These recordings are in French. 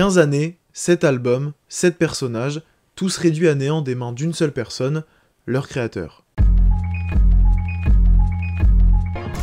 15 années, 7 albums, 7 personnages, tous réduits à néant des mains d'une seule personne, leur créateur.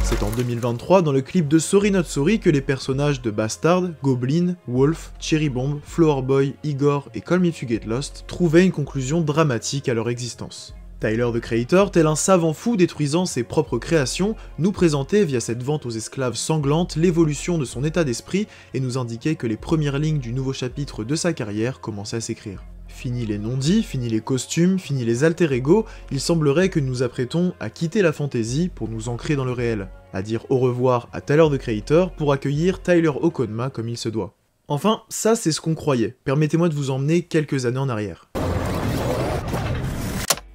C'est en 2023, dans le clip de Sorry Not Sorry, que les personnages de Bastard, Goblin, Wolf, Cherry Bomb, Flower Boy, Igor et Call Me If You Get Lost trouvaient une conclusion dramatique à leur existence. Tyler, the Creator, tel un savant fou détruisant ses propres créations, nous présentait via cette vente aux esclaves sanglante l'évolution de son état d'esprit et nous indiquait que les premières lignes du nouveau chapitre de sa carrière commençaient à s'écrire. Fini les non-dits, fini les costumes, fini les alter-ego, il semblerait que nous nous apprêtons à quitter la fantaisie pour nous ancrer dans le réel, à dire au revoir à Tyler, the Creator pour accueillir Tyler Okonma comme il se doit. Enfin, ça c'est ce qu'on croyait, permettez-moi de vous emmener quelques années en arrière.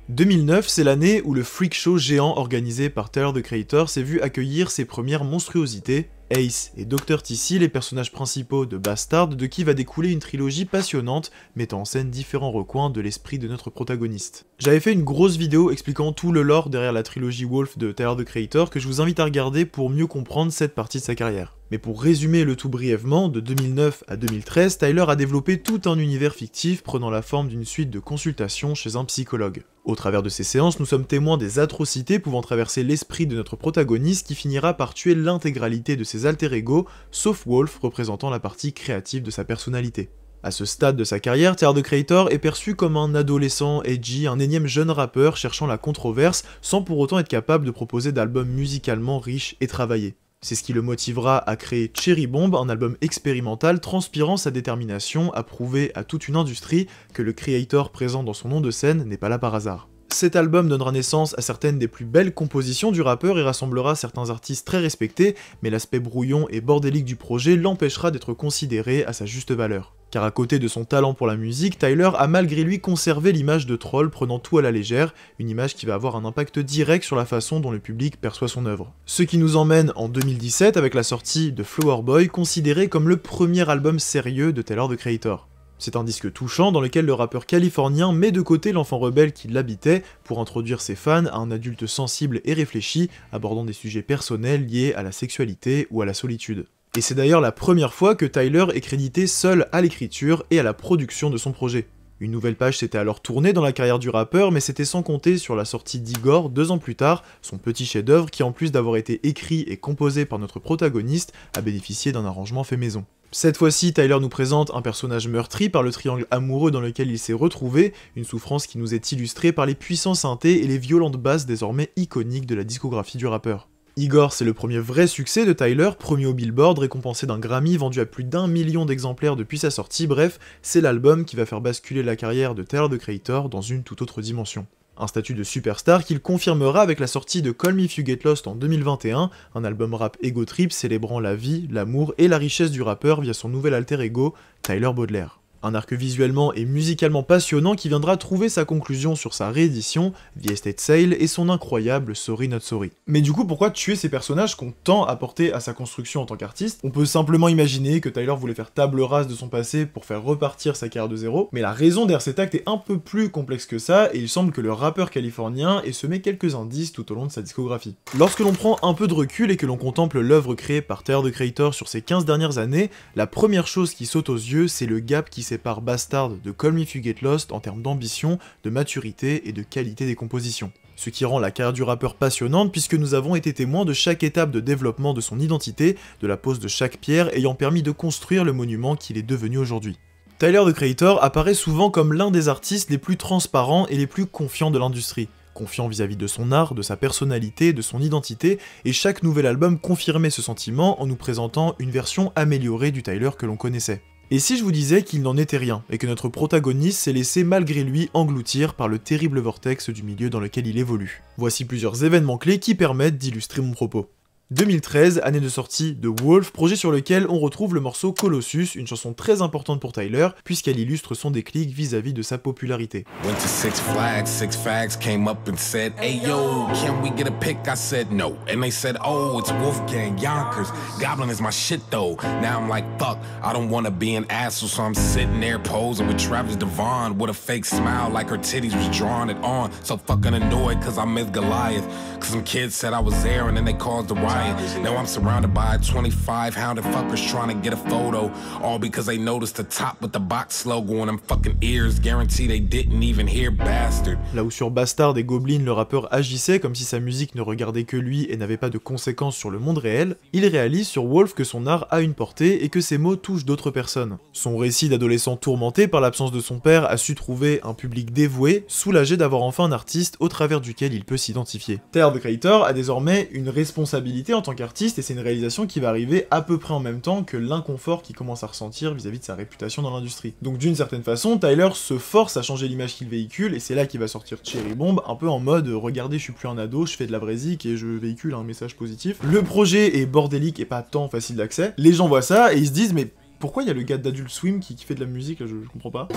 2009, c'est l'année où le freak show géant organisé par Tyler, the Creator s'est vu accueillir ses premières monstruosités, Ace et Dr. TC, les personnages principaux de Bastard, de qui va découler une trilogie passionnante mettant en scène différents recoins de l'esprit de notre protagoniste. J'avais fait une grosse vidéo expliquant tout le lore derrière la trilogie Wolf de Tyler, the Creator que je vous invite à regarder pour mieux comprendre cette partie de sa carrière. Mais pour résumer le tout brièvement, de 2009 à 2013, Tyler a développé tout un univers fictif prenant la forme d'une suite de consultations chez un psychologue. Au travers de ces séances, nous sommes témoins des atrocités pouvant traverser l'esprit de notre protagoniste qui finira par tuer l'intégralité de ses alter-ego, sauf Wolf représentant la partie créative de sa personnalité. À ce stade de sa carrière, Tyler, the Creator est perçu comme un adolescent edgy, un énième jeune rappeur cherchant la controverse sans pour autant être capable de proposer d'albums musicalement riches et travaillés. C'est ce qui le motivera à créer Cherry Bomb, un album expérimental transpirant sa détermination à prouver à toute une industrie que le creator présent dans son nom de scène n'est pas là par hasard. Cet album donnera naissance à certaines des plus belles compositions du rappeur et rassemblera certains artistes très respectés, mais l'aspect brouillon et bordélique du projet l'empêchera d'être considéré à sa juste valeur. Car à côté de son talent pour la musique, Tyler a malgré lui conservé l'image de troll prenant tout à la légère, une image qui va avoir un impact direct sur la façon dont le public perçoit son œuvre. Ce qui nous emmène en 2017 avec la sortie de Flower Boy, considéré comme le premier album sérieux de Tyler, the Creator. C'est un disque touchant dans lequel le rappeur californien met de côté l'enfant rebelle qui l'habitait pour introduire ses fans à un adulte sensible et réfléchi, abordant des sujets personnels liés à la sexualité ou à la solitude. Et c'est d'ailleurs la première fois que Tyler est crédité seul à l'écriture et à la production de son projet. Une nouvelle page s'était alors tournée dans la carrière du rappeur, mais c'était sans compter sur la sortie d'Igor 2 ans plus tard, son petit chef-d'œuvre qui en plus d'avoir été écrit et composé par notre protagoniste, a bénéficié d'un arrangement fait maison. Cette fois-ci, Tyler nous présente un personnage meurtri par le triangle amoureux dans lequel il s'est retrouvé, une souffrance qui nous est illustrée par les puissants synthés et les violentes basses désormais iconiques de la discographie du rappeur. Igor, c'est le premier vrai succès de Tyler, premier au Billboard, récompensé d'un Grammy, vendu à plus d'1 million d'exemplaires depuis sa sortie, bref, c'est l'album qui va faire basculer la carrière de Tyler, the Creator dans une toute autre dimension. Un statut de superstar qu'il confirmera avec la sortie de Call Me If You Get Lost en 2021, un album rap ego trip célébrant la vie, l'amour et la richesse du rappeur via son nouvel alter ego, Tyler Baudelaire. Un arc visuellement et musicalement passionnant qui viendra trouver sa conclusion sur sa réédition, The Estate Sale, et son incroyable Sorry Not Sorry. Mais du coup, pourquoi tuer ces personnages qu'ont tant apporté à sa construction en tant qu'artiste? On peut simplement imaginer que Tyler voulait faire table rase de son passé pour faire repartir sa carrière de zéro, mais la raison derrière cet acte est un peu plus complexe que ça, et il semble que le rappeur californien ait semé quelques indices tout au long de sa discographie. Lorsque l'on prend un peu de recul et que l'on contemple l'œuvre créée par Tyler, the Creator sur ces 15 dernières années, la première chose qui saute aux yeux, c'est le gap qui sépare Bastard de Call Me If You Get Lost en termes d'ambition, de maturité et de qualité des compositions. Ce qui rend la carrière du rappeur passionnante puisque nous avons été témoins de chaque étape de développement de son identité, de la pose de chaque pierre ayant permis de construire le monument qu'il est devenu aujourd'hui. Tyler, the Creator apparaît souvent comme l'un des artistes les plus transparents et les plus confiants de l'industrie. Confiant vis-à-vis de son art, de sa personnalité, de son identité, et chaque nouvel album confirmait ce sentiment en nous présentant une version améliorée du Tyler que l'on connaissait. Et si je vous disais qu'il n'en était rien, et que notre protagoniste s'est laissé malgré lui engloutir par le terrible vortex du milieu dans lequel il évolue? Voici plusieurs événements clés qui permettent d'illustrer mon propos. 2013, année de sortie de Wolf, projet sur lequel on retrouve le morceau Colossus, une chanson très importante pour Tyler, puisqu'elle illustre son déclic vis-à-vis de sa popularité. Went to Six Flags came up and said, "Hey yo, can we get a pic?" I said no, and they said, "Oh, it's Wolfgang Yonkers. Goblin is my shit though." Now I'm like, fuck, I don't wanna be an asshole, so I'm sitting there posing with Travis Devon with a fake smile like her titties was drawing it on. So fucking annoyed cause I missed Goliath, cause some kids said I was there and then they caused a riot. crying. Now I'm surrounded by 25 hounded fuckers trying to get a photo. All because they noticed the top with the box logo on them fucking ears. Guarantee they didn't even hear bastard. Là où sur Bastard et Goblin, le rappeur agissait comme si sa musique ne regardait que lui et n'avait pas de conséquences sur le monde réel, il réalise sur Wolf que son art a une portée et que ses mots touchent d'autres personnes. Son récit d'adolescent tourmenté par l'absence de son père a su trouver un public dévoué, soulagé d'avoir enfin un artiste au travers duquel il peut s'identifier. Tyler, the Creator, a désormais une responsabilité en tant qu'artiste et c'est une réalisation qui va arriver à peu près en même temps que l'inconfort qu'il commence à ressentir vis-à-vis de sa réputation dans l'industrie. Donc d'une certaine façon, Tyler se force à changer l'image qu'il véhicule et c'est là qu'il va sortir Cherry Bomb, un peu en mode regardez, je suis plus un ado, je fais de la vraie zik et je véhicule un message positif. Le projet est bordélique et pas tant facile d'accès. Les gens voient ça et ils se disent mais pourquoi il y a le gars d'Adult Swim qui fait de la musique là, je comprends pas.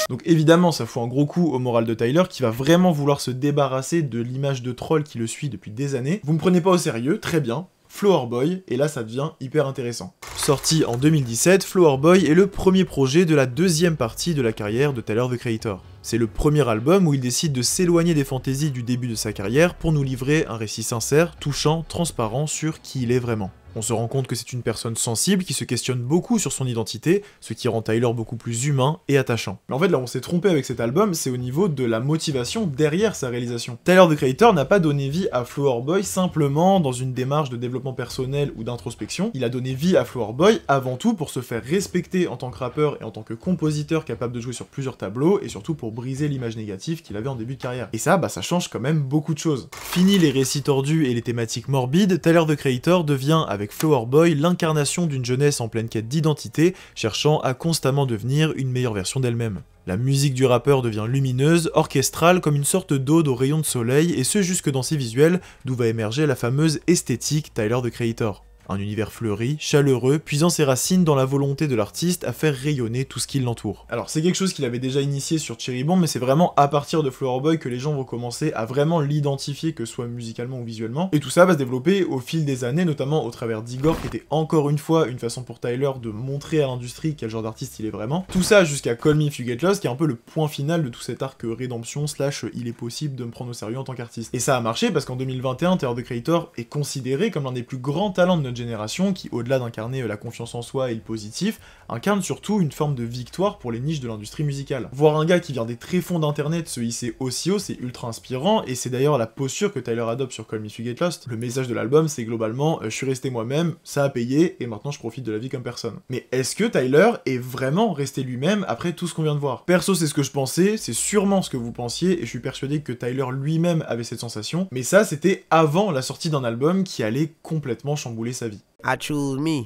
Donc évidemment ça fout un gros coup au moral de Tyler qui va vraiment vouloir se débarrasser de l'image de troll qui le suit depuis des années. Vous me prenez pas au sérieux, très bien. Flower Boy, et là ça devient hyper intéressant. Sorti en 2017, Flower Boy est le premier projet de la deuxième partie de la carrière de Tyler, the Creator. C'est le premier album où il décide de s'éloigner des fantaisies du début de sa carrière pour nous livrer un récit sincère, touchant, transparent sur qui il est vraiment. On se rend compte que c'est une personne sensible qui se questionne beaucoup sur son identité, ce qui rend Tyler beaucoup plus humain et attachant. Mais en fait là on s'est trompé avec cet album, c'est au niveau de la motivation derrière sa réalisation. Tyler, the Creator n'a pas donné vie à Flower Boy simplement dans une démarche de développement personnel ou d'introspection, il a donné vie à Flower Boy avant tout pour se faire respecter en tant que rappeur et en tant que compositeur capable de jouer sur plusieurs tableaux et surtout pour briser l'image négative qu'il avait en début de carrière. Et ça, ça change quand même beaucoup de choses. Fini les récits tordus et les thématiques morbides, Tyler, the Creator devient avec Flower Boy l'incarnation d'une jeunesse en pleine quête d'identité, cherchant à constamment devenir une meilleure version d'elle-même. La musique du rappeur devient lumineuse, orchestrale comme une sorte d'ode aux rayons de soleil, et ce jusque dans ses visuels, d'où va émerger la fameuse esthétique Tyler, the Creator. Un univers fleuri, chaleureux, puisant ses racines dans la volonté de l'artiste à faire rayonner tout ce qui l'entoure. Alors c'est quelque chose qu'il avait déjà initié sur Cherry Bomb, mais c'est vraiment à partir de Flower Boy que les gens vont commencer à vraiment l'identifier, que ce soit musicalement ou visuellement. Et tout ça va se développer au fil des années, notamment au travers d'Igor, qui était encore une fois une façon pour Tyler de montrer à l'industrie quel genre d'artiste il est vraiment. Tout ça jusqu'à Call Me If You Get Lost, qui est un peu le point final de tout cet arc rédemption / il est possible de me prendre au sérieux en tant qu'artiste. Et ça a marché parce qu'en 2021, Tyler, the Creator est considéré comme l'un des plus grands talents de notre génération qui, au-delà d'incarner la confiance en soi et le positif, incarne surtout une forme de victoire pour les niches de l'industrie musicale. Voir un gars qui vient des tréfonds d'internet se hisser aussi haut, c'est ultra inspirant, et c'est d'ailleurs la posture que Tyler adopte sur Call Me If You Get Lost. Le message de l'album, c'est globalement je suis resté moi-même, ça a payé, et maintenant je profite de la vie comme personne. Mais est-ce que Tyler est vraiment resté lui-même après tout ce qu'on vient de voir? Perso, c'est ce que je pensais, c'est sûrement ce que vous pensiez, et je suis persuadé que Tyler lui-même avait cette sensation, mais ça, c'était avant la sortie d'un album qui allait complètement chambouler sa vie. I choose me.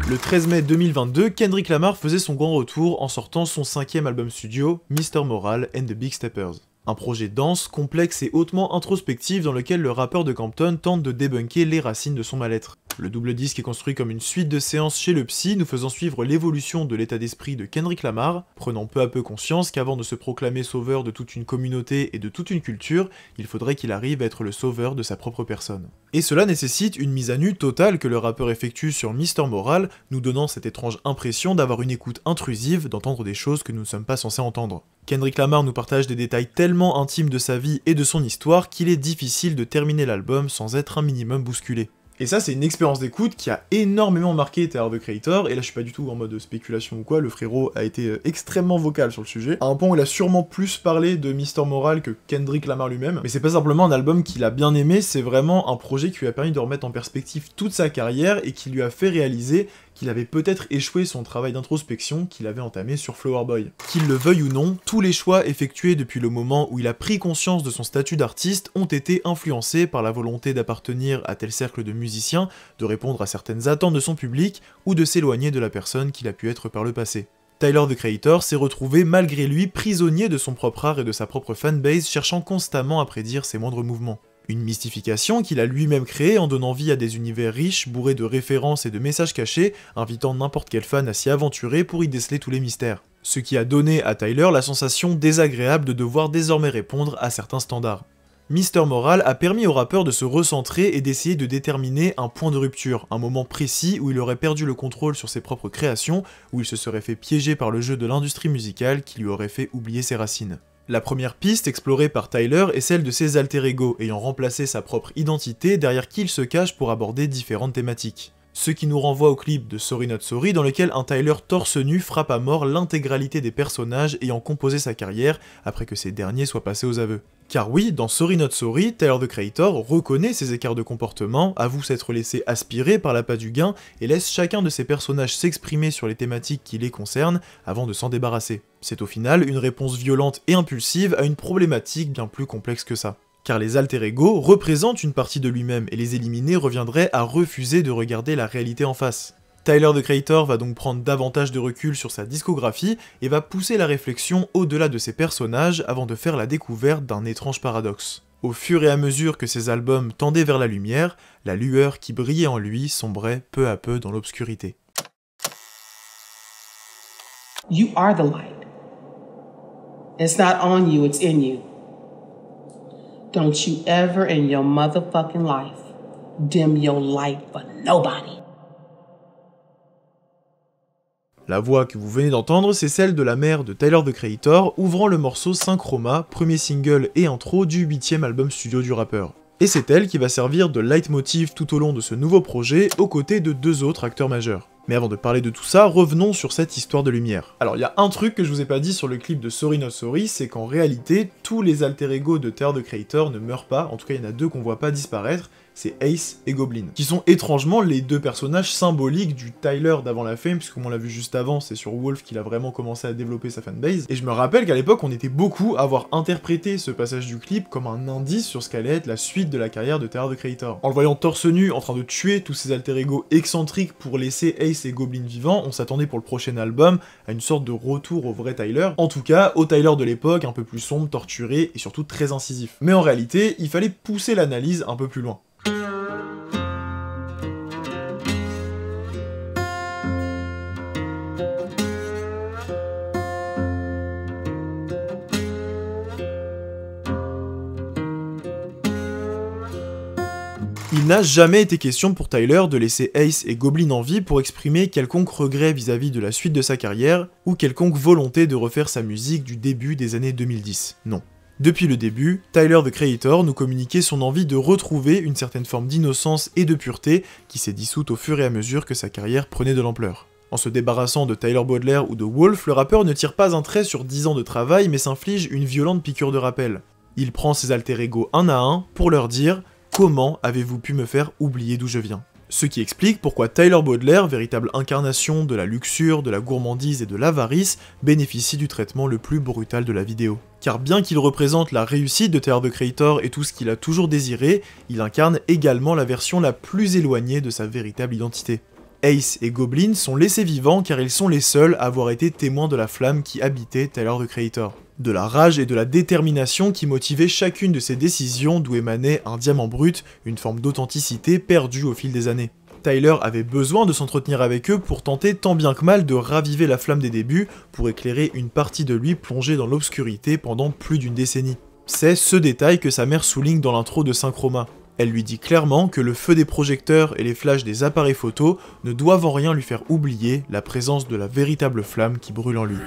Le 13 mai 2022, Kendrick Lamar faisait son grand retour en sortant son 5e album studio, Mr. Moral and the Big Steppers. Un projet dense, complexe et hautement introspectif dans lequel le rappeur de Compton tente de débunker les racines de son mal-être. Le double disque est construit comme une suite de séances chez le psy, nous faisant suivre l'évolution de l'état d'esprit de Kendrick Lamar, prenant peu à peu conscience qu'avant de se proclamer sauveur de toute une communauté et de toute une culture, il faudrait qu'il arrive à être le sauveur de sa propre personne. Et cela nécessite une mise à nu totale que le rappeur effectue sur Mr. Moral, nous donnant cette étrange impression d'avoir une écoute intrusive, d'entendre des choses que nous ne sommes pas censés entendre. Kendrick Lamar nous partage des détails tellement intimes de sa vie et de son histoire qu'il est difficile de terminer l'album sans être un minimum bousculé. Et ça, c'est une expérience d'écoute qui a énormément marqué Tyler, the Creator, et là je suis pas du tout en mode spéculation ou quoi, le frérot a été extrêmement vocal sur le sujet, à un point où il a sûrement plus parlé de Mr. Moral que Kendrick Lamar lui-même, mais c'est pas simplement un album qu'il a bien aimé, c'est vraiment un projet qui lui a permis de remettre en perspective toute sa carrière et qui lui a fait réaliser qu'il avait peut-être échoué son travail d'introspection qu'il avait entamé sur Flower Boy. Qu'il le veuille ou non, tous les choix effectués depuis le moment où il a pris conscience de son statut d'artiste ont été influencés par la volonté d'appartenir à tel cercle de musiciens, de répondre à certaines attentes de son public, ou de s'éloigner de la personne qu'il a pu être par le passé. Tyler, the Creator, s'est retrouvé malgré lui prisonnier de son propre art et de sa propre fanbase, cherchant constamment à prédire ses moindres mouvements. Une mystification qu'il a lui-même créée en donnant vie à des univers riches, bourrés de références et de messages cachés, invitant n'importe quel fan à s'y aventurer pour y déceler tous les mystères. Ce qui a donné à Tyler la sensation désagréable de devoir désormais répondre à certains standards. Mr. Moral a permis au rappeur de se recentrer et d'essayer de déterminer un point de rupture, un moment précis où il aurait perdu le contrôle sur ses propres créations, où il se serait fait piéger par le jeu de l'industrie musicale qui lui aurait fait oublier ses racines. La première piste explorée par Tyler est celle de ses alter ego, ayant remplacé sa propre identité derrière qui il se cache pour aborder différentes thématiques. Ce qui nous renvoie au clip de Sorry Not Sorry dans lequel un Tyler torse nu frappe à mort l'intégralité des personnages ayant composé sa carrière après que ces derniers soient passés aux aveux. Car oui, dans Sorry Not Sorry, Tyler the Creator reconnaît ses écarts de comportement, avoue s'être laissé aspirer par l'appât du gain et laisse chacun de ses personnages s'exprimer sur les thématiques qui les concernent avant de s'en débarrasser. C'est au final une réponse violente et impulsive à une problématique bien plus complexe que ça. Car les alter ego représentent une partie de lui-même et les éliminer reviendrait à refuser de regarder la réalité en face. Tyler the Creator va donc prendre davantage de recul sur sa discographie et va pousser la réflexion au-delà de ses personnages avant de faire la découverte d'un étrange paradoxe. Au fur et à mesure que ses albums tendaient vers la lumière, la lueur qui brillait en lui sombrait peu à peu dans l'obscurité. You are the light. It's not on you, it's in you. Don't you ever in your motherfucking life dim your light for nobody. La voix que vous venez d'entendre, c'est celle de la mère de Tyler the Creator, ouvrant le morceau Synchroma, premier single et intro du 8ème album studio du rappeur. Et c'est elle qui va servir de leitmotiv tout au long de ce nouveau projet, aux côtés de 2 autres acteurs majeurs. Mais avant de parler de tout ça, revenons sur cette histoire de lumière. Alors il y a un truc que je vous ai pas dit sur le clip de Sorry Not Sorry, c'est qu'en réalité, tous les alter ego de Tyler the Creator ne meurent pas, en tout cas il y en a 2 qu'on voit pas disparaître, c'est Ace et Goblin, qui sont étrangement les 2 personnages symboliques du Tyler d'avant la fame, puisque comme on l'a vu juste avant, c'est sur Wolf qu'il a vraiment commencé à développer sa fanbase, et je me rappelle qu'à l'époque on était beaucoup à avoir interprété ce passage du clip comme un indice sur ce qu'allait être la suite de la carrière de Tyler the Creator. En le voyant torse nu, en train de tuer tous ses alter ego excentriques pour laisser Ace et Goblin vivants, on s'attendait pour le prochain album à une sorte de retour au vrai Tyler, en tout cas au Tyler de l'époque, un peu plus sombre, torturé et surtout très incisif. Mais en réalité, il fallait pousser l'analyse un peu plus loin. Il n'a jamais été question pour Tyler de laisser Ace et Goblin en vie pour exprimer quelconque regret vis-à-vis de la suite de sa carrière, ou quelconque volonté de refaire sa musique du début des années 2010. Non. Depuis le début, Tyler the Creator nous communiquait son envie de retrouver une certaine forme d'innocence et de pureté qui s'est dissoute au fur et à mesure que sa carrière prenait de l'ampleur. En se débarrassant de Tyler Baudelaire ou de Wolf, le rappeur ne tire pas un trait sur 10 ans de travail mais s'inflige une violente piqûre de rappel. Il prend ses alter ego un à un pour leur dire « Comment avez-vous pu me faire oublier d'où je viens ?» Ce qui explique pourquoi Tyler Baudelaire, véritable incarnation de la luxure, de la gourmandise et de l'avarice, bénéficie du traitement le plus brutal de la vidéo. Car bien qu'il représente la réussite de Tyler the Creator et tout ce qu'il a toujours désiré, il incarne également la version la plus éloignée de sa véritable identité. Ace et Goblin sont laissés vivants car ils sont les seuls à avoir été témoins de la flamme qui habitait Tyler the Creator. De la rage et de la détermination qui motivaient chacune de ses décisions d'où émanait un diamant brut, une forme d'authenticité perdue au fil des années. Tyler avait besoin de s'entretenir avec eux pour tenter tant bien que mal de raviver la flamme des débuts pour éclairer une partie de lui plongée dans l'obscurité pendant plus d'une décennie. C'est ce détail que sa mère souligne dans l'intro de Synchroma. Elle lui dit clairement que le feu des projecteurs et les flashs des appareils photo ne doivent en rien lui faire oublier la présence de la véritable flamme qui brûle en lui.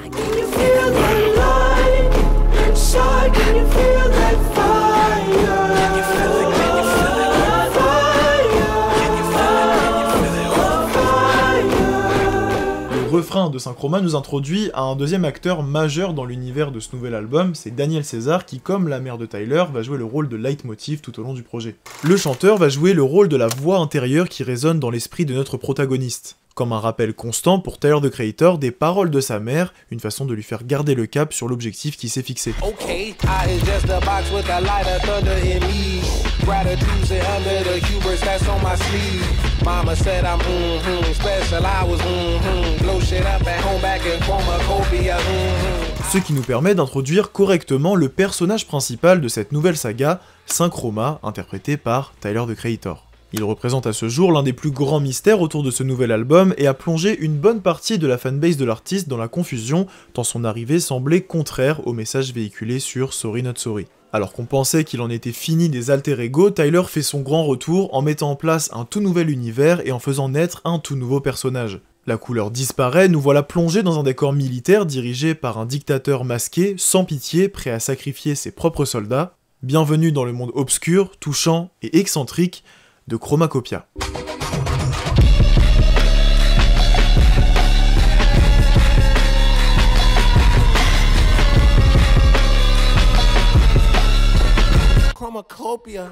Le refrain de Synchroma nous introduit à un deuxième acteur majeur dans l'univers de ce nouvel album, c'est Daniel Caesar qui, comme la mère de Tyler, va jouer le rôle de leitmotiv tout au long du projet. Le chanteur va jouer le rôle de la voix intérieure qui résonne dans l'esprit de notre protagoniste, comme un rappel constant pour Tyler the Creator des paroles de sa mère, une façon de lui faire garder le cap sur l'objectif qu'il s'est fixé. Ce qui nous permet d'introduire correctement le personnage principal de cette nouvelle saga, Synchroma, interprété par Tyler the Creator. Il représente à ce jour l'un des plus grands mystères autour de ce nouvel album et a plongé une bonne partie de la fanbase de l'artiste dans la confusion, tant son arrivée semblait contraire au message véhiculé sur Sorry Not Sorry. Alors qu'on pensait qu'il en était fini des alter ego, Tyler fait son grand retour en mettant en place un tout nouvel univers et en faisant naître un tout nouveau personnage. La couleur disparaît, nous voilà plongés dans un décor militaire dirigé par un dictateur masqué, sans pitié, prêt à sacrifier ses propres soldats. Bienvenue dans le monde obscur, touchant et excentrique de Chromacopia. Chromacopia.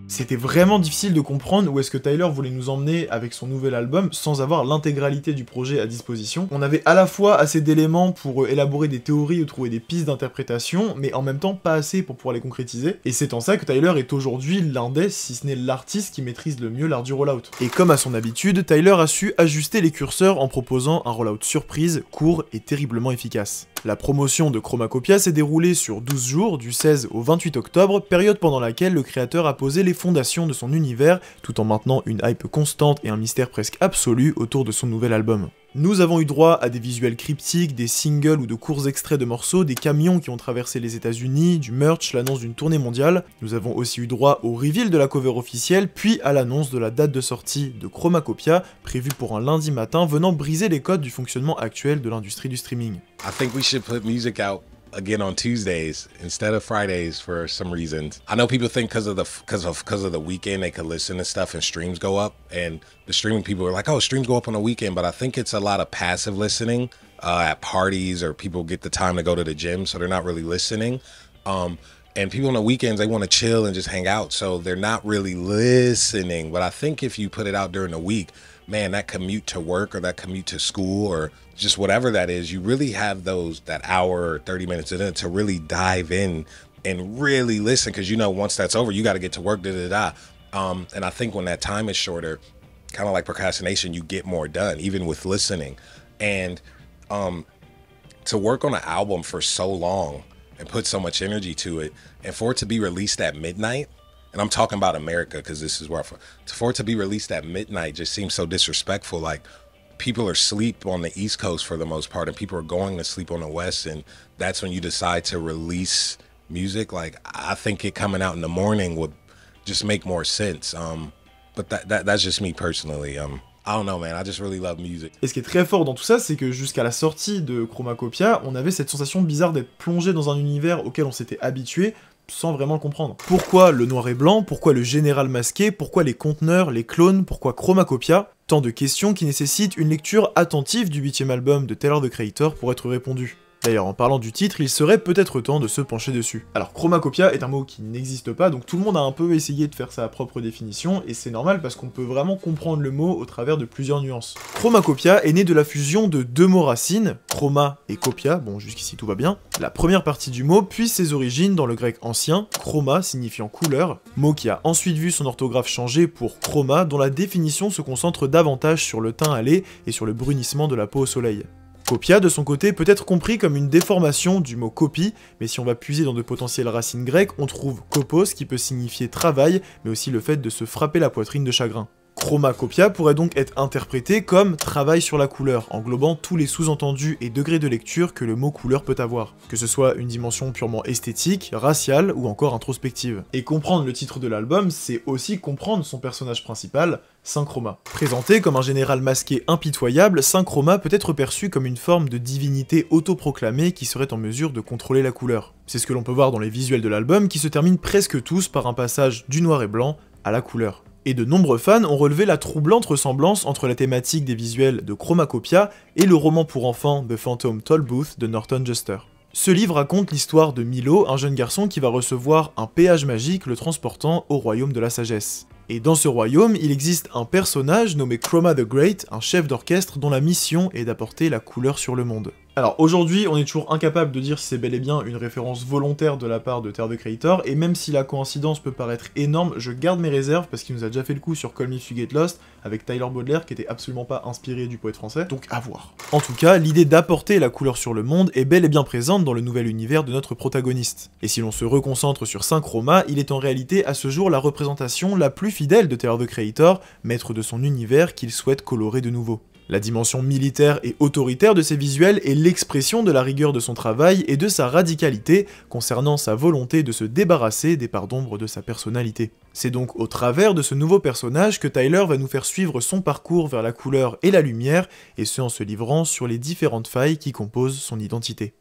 C'était vraiment difficile de comprendre où est-ce que Tyler voulait nous emmener avec son nouvel album sans avoir l'intégralité du projet à disposition. On avait à la fois assez d'éléments pour élaborer des théories ou trouver des pistes d'interprétation, mais en même temps pas assez pour pouvoir les concrétiser. Et c'est en ça que Tyler est aujourd'hui l'un des, si ce n'est l'artiste qui maîtrise le mieux l'art du rollout. Et comme à son habitude, Tyler a su ajuster les curseurs en proposant un rollout surprise, court et terriblement efficace. La promotion de Chromacopia s'est déroulée sur 12 jours, du 16 au 28 octobre, période pendant laquelle le créateur a posé les fondations de son univers, tout en maintenant une hype constante et un mystère presque absolu autour de son nouvel album. Nous avons eu droit à des visuels cryptiques, des singles ou de courts extraits de morceaux, des camions qui ont traversé les États-Unis, du merch, l'annonce d'une tournée mondiale. Nous avons aussi eu droit au reveal de la cover officielle, puis à l'annonce de la date de sortie de Chromacopia, prévue pour un lundi matin, venant briser les codes du fonctionnement actuel de l'industrie du streaming. I think we should put music out again on Tuesdays instead of Fridays for some reasons. I know people think because of the weekend they could listen to stuff and streams go up, and the streaming people are like, oh, streams go up on the weekend, but I think it's a lot of passive listening at parties, or people get the time to go to the gym, so they're not really listening. And people on the weekends, they want to chill and just hang out, so they're not really listening. But I think if you put it out during the week, man, that commute to work or that commute to school or just whatever that is, you really have that hour or 30 minutes in it to really dive in and really listen, because you know once that's over, you got to get to work, and I think when that time is shorter, kind of like procrastination, you get more done, even with listening. And to work on an album for so long and put so much energy to it, and for it to be released at midnight, and I'm talking about America because this is where I'm from, for it to be released at midnight just seems so disrespectful. Like, people are asleep on the East Coast for the most part, and people are going to sleep on the West, and that's when you decide to release music. Like, I think it coming out in the morning would just make more sense. But that's just me personally. I don't know, man, I just really love music. Et ce qui est très fort dans tout ça, c'est que jusqu'à la sortie de Chromacopia, on avait cette sensation bizarre d'être plongé dans un univers auquel on s'était habitué, sans vraiment le comprendre. Pourquoi le noir et blanc? Pourquoi le général masqué? Pourquoi les conteneurs, les clones? Pourquoi Chromacopia? Tant de questions qui nécessitent une lecture attentive du 8e album de Tyler, the Creator pour être répondues. D'ailleurs, en parlant du titre, il serait peut-être temps de se pencher dessus. Alors, Chromacopia est un mot qui n'existe pas, donc tout le monde a un peu essayé de faire sa propre définition, et c'est normal parce qu'on peut vraiment comprendre le mot au travers de plusieurs nuances. Chromacopia est né de la fusion de deux mots racines, chroma et copia, bon jusqu'ici tout va bien. La première partie du mot puise ses origines dans le grec ancien, chroma signifiant couleur, mot qui a ensuite vu son orthographe changer pour chroma, dont la définition se concentre davantage sur le teint à lait et sur le brunissement de la peau au soleil. Copia, de son côté, peut être compris comme une déformation du mot copie, mais si on va puiser dans de potentielles racines grecques, on trouve kopos qui peut signifier travail, mais aussi le fait de se frapper la poitrine de chagrin. Chromacopia pourrait donc être interprété comme travail sur la couleur, englobant tous les sous-entendus et degrés de lecture que le mot couleur peut avoir, que ce soit une dimension purement esthétique, raciale ou encore introspective. Et comprendre le titre de l'album, c'est aussi comprendre son personnage principal, Synchroma. Présenté comme un général masqué impitoyable, Synchroma peut être perçu comme une forme de divinité autoproclamée qui serait en mesure de contrôler la couleur. C'est ce que l'on peut voir dans les visuels de l'album qui se terminent presque tous par un passage du noir et blanc à la couleur. Et de nombreux fans ont relevé la troublante ressemblance entre la thématique des visuels de Chromacopia et le roman pour enfants The Phantom Tollbooth de Norton Juster. Ce livre raconte l'histoire de Milo, un jeune garçon qui va recevoir un péage magique le transportant au royaume de la sagesse. Et dans ce royaume, il existe un personnage nommé Chroma the Great, un chef d'orchestre dont la mission est d'apporter la couleur sur le monde. Alors aujourd'hui, on est toujours incapable de dire si c'est bel et bien une référence volontaire de la part de Tyler, the Creator, et même si la coïncidence peut paraître énorme, je garde mes réserves parce qu'il nous a déjà fait le coup sur Call Me If You Get Lost avec Tyler Baudelaire qui était absolument pas inspiré du poète français, donc à voir. En tout cas, l'idée d'apporter la couleur sur le monde est bel et bien présente dans le nouvel univers de notre protagoniste. Et si l'on se reconcentre sur Synchroma, il est en réalité à ce jour la représentation la plus fidèle de Tyler, the Creator, maître de son univers qu'il souhaite colorer de nouveau. La dimension militaire et autoritaire de ses visuels est l'expression de la rigueur de son travail et de sa radicalité concernant sa volonté de se débarrasser des parts d'ombre de sa personnalité. C'est donc au travers de ce nouveau personnage que Tyler va nous faire suivre son parcours vers la couleur et la lumière, et ce en se livrant sur les différentes failles qui composent son identité.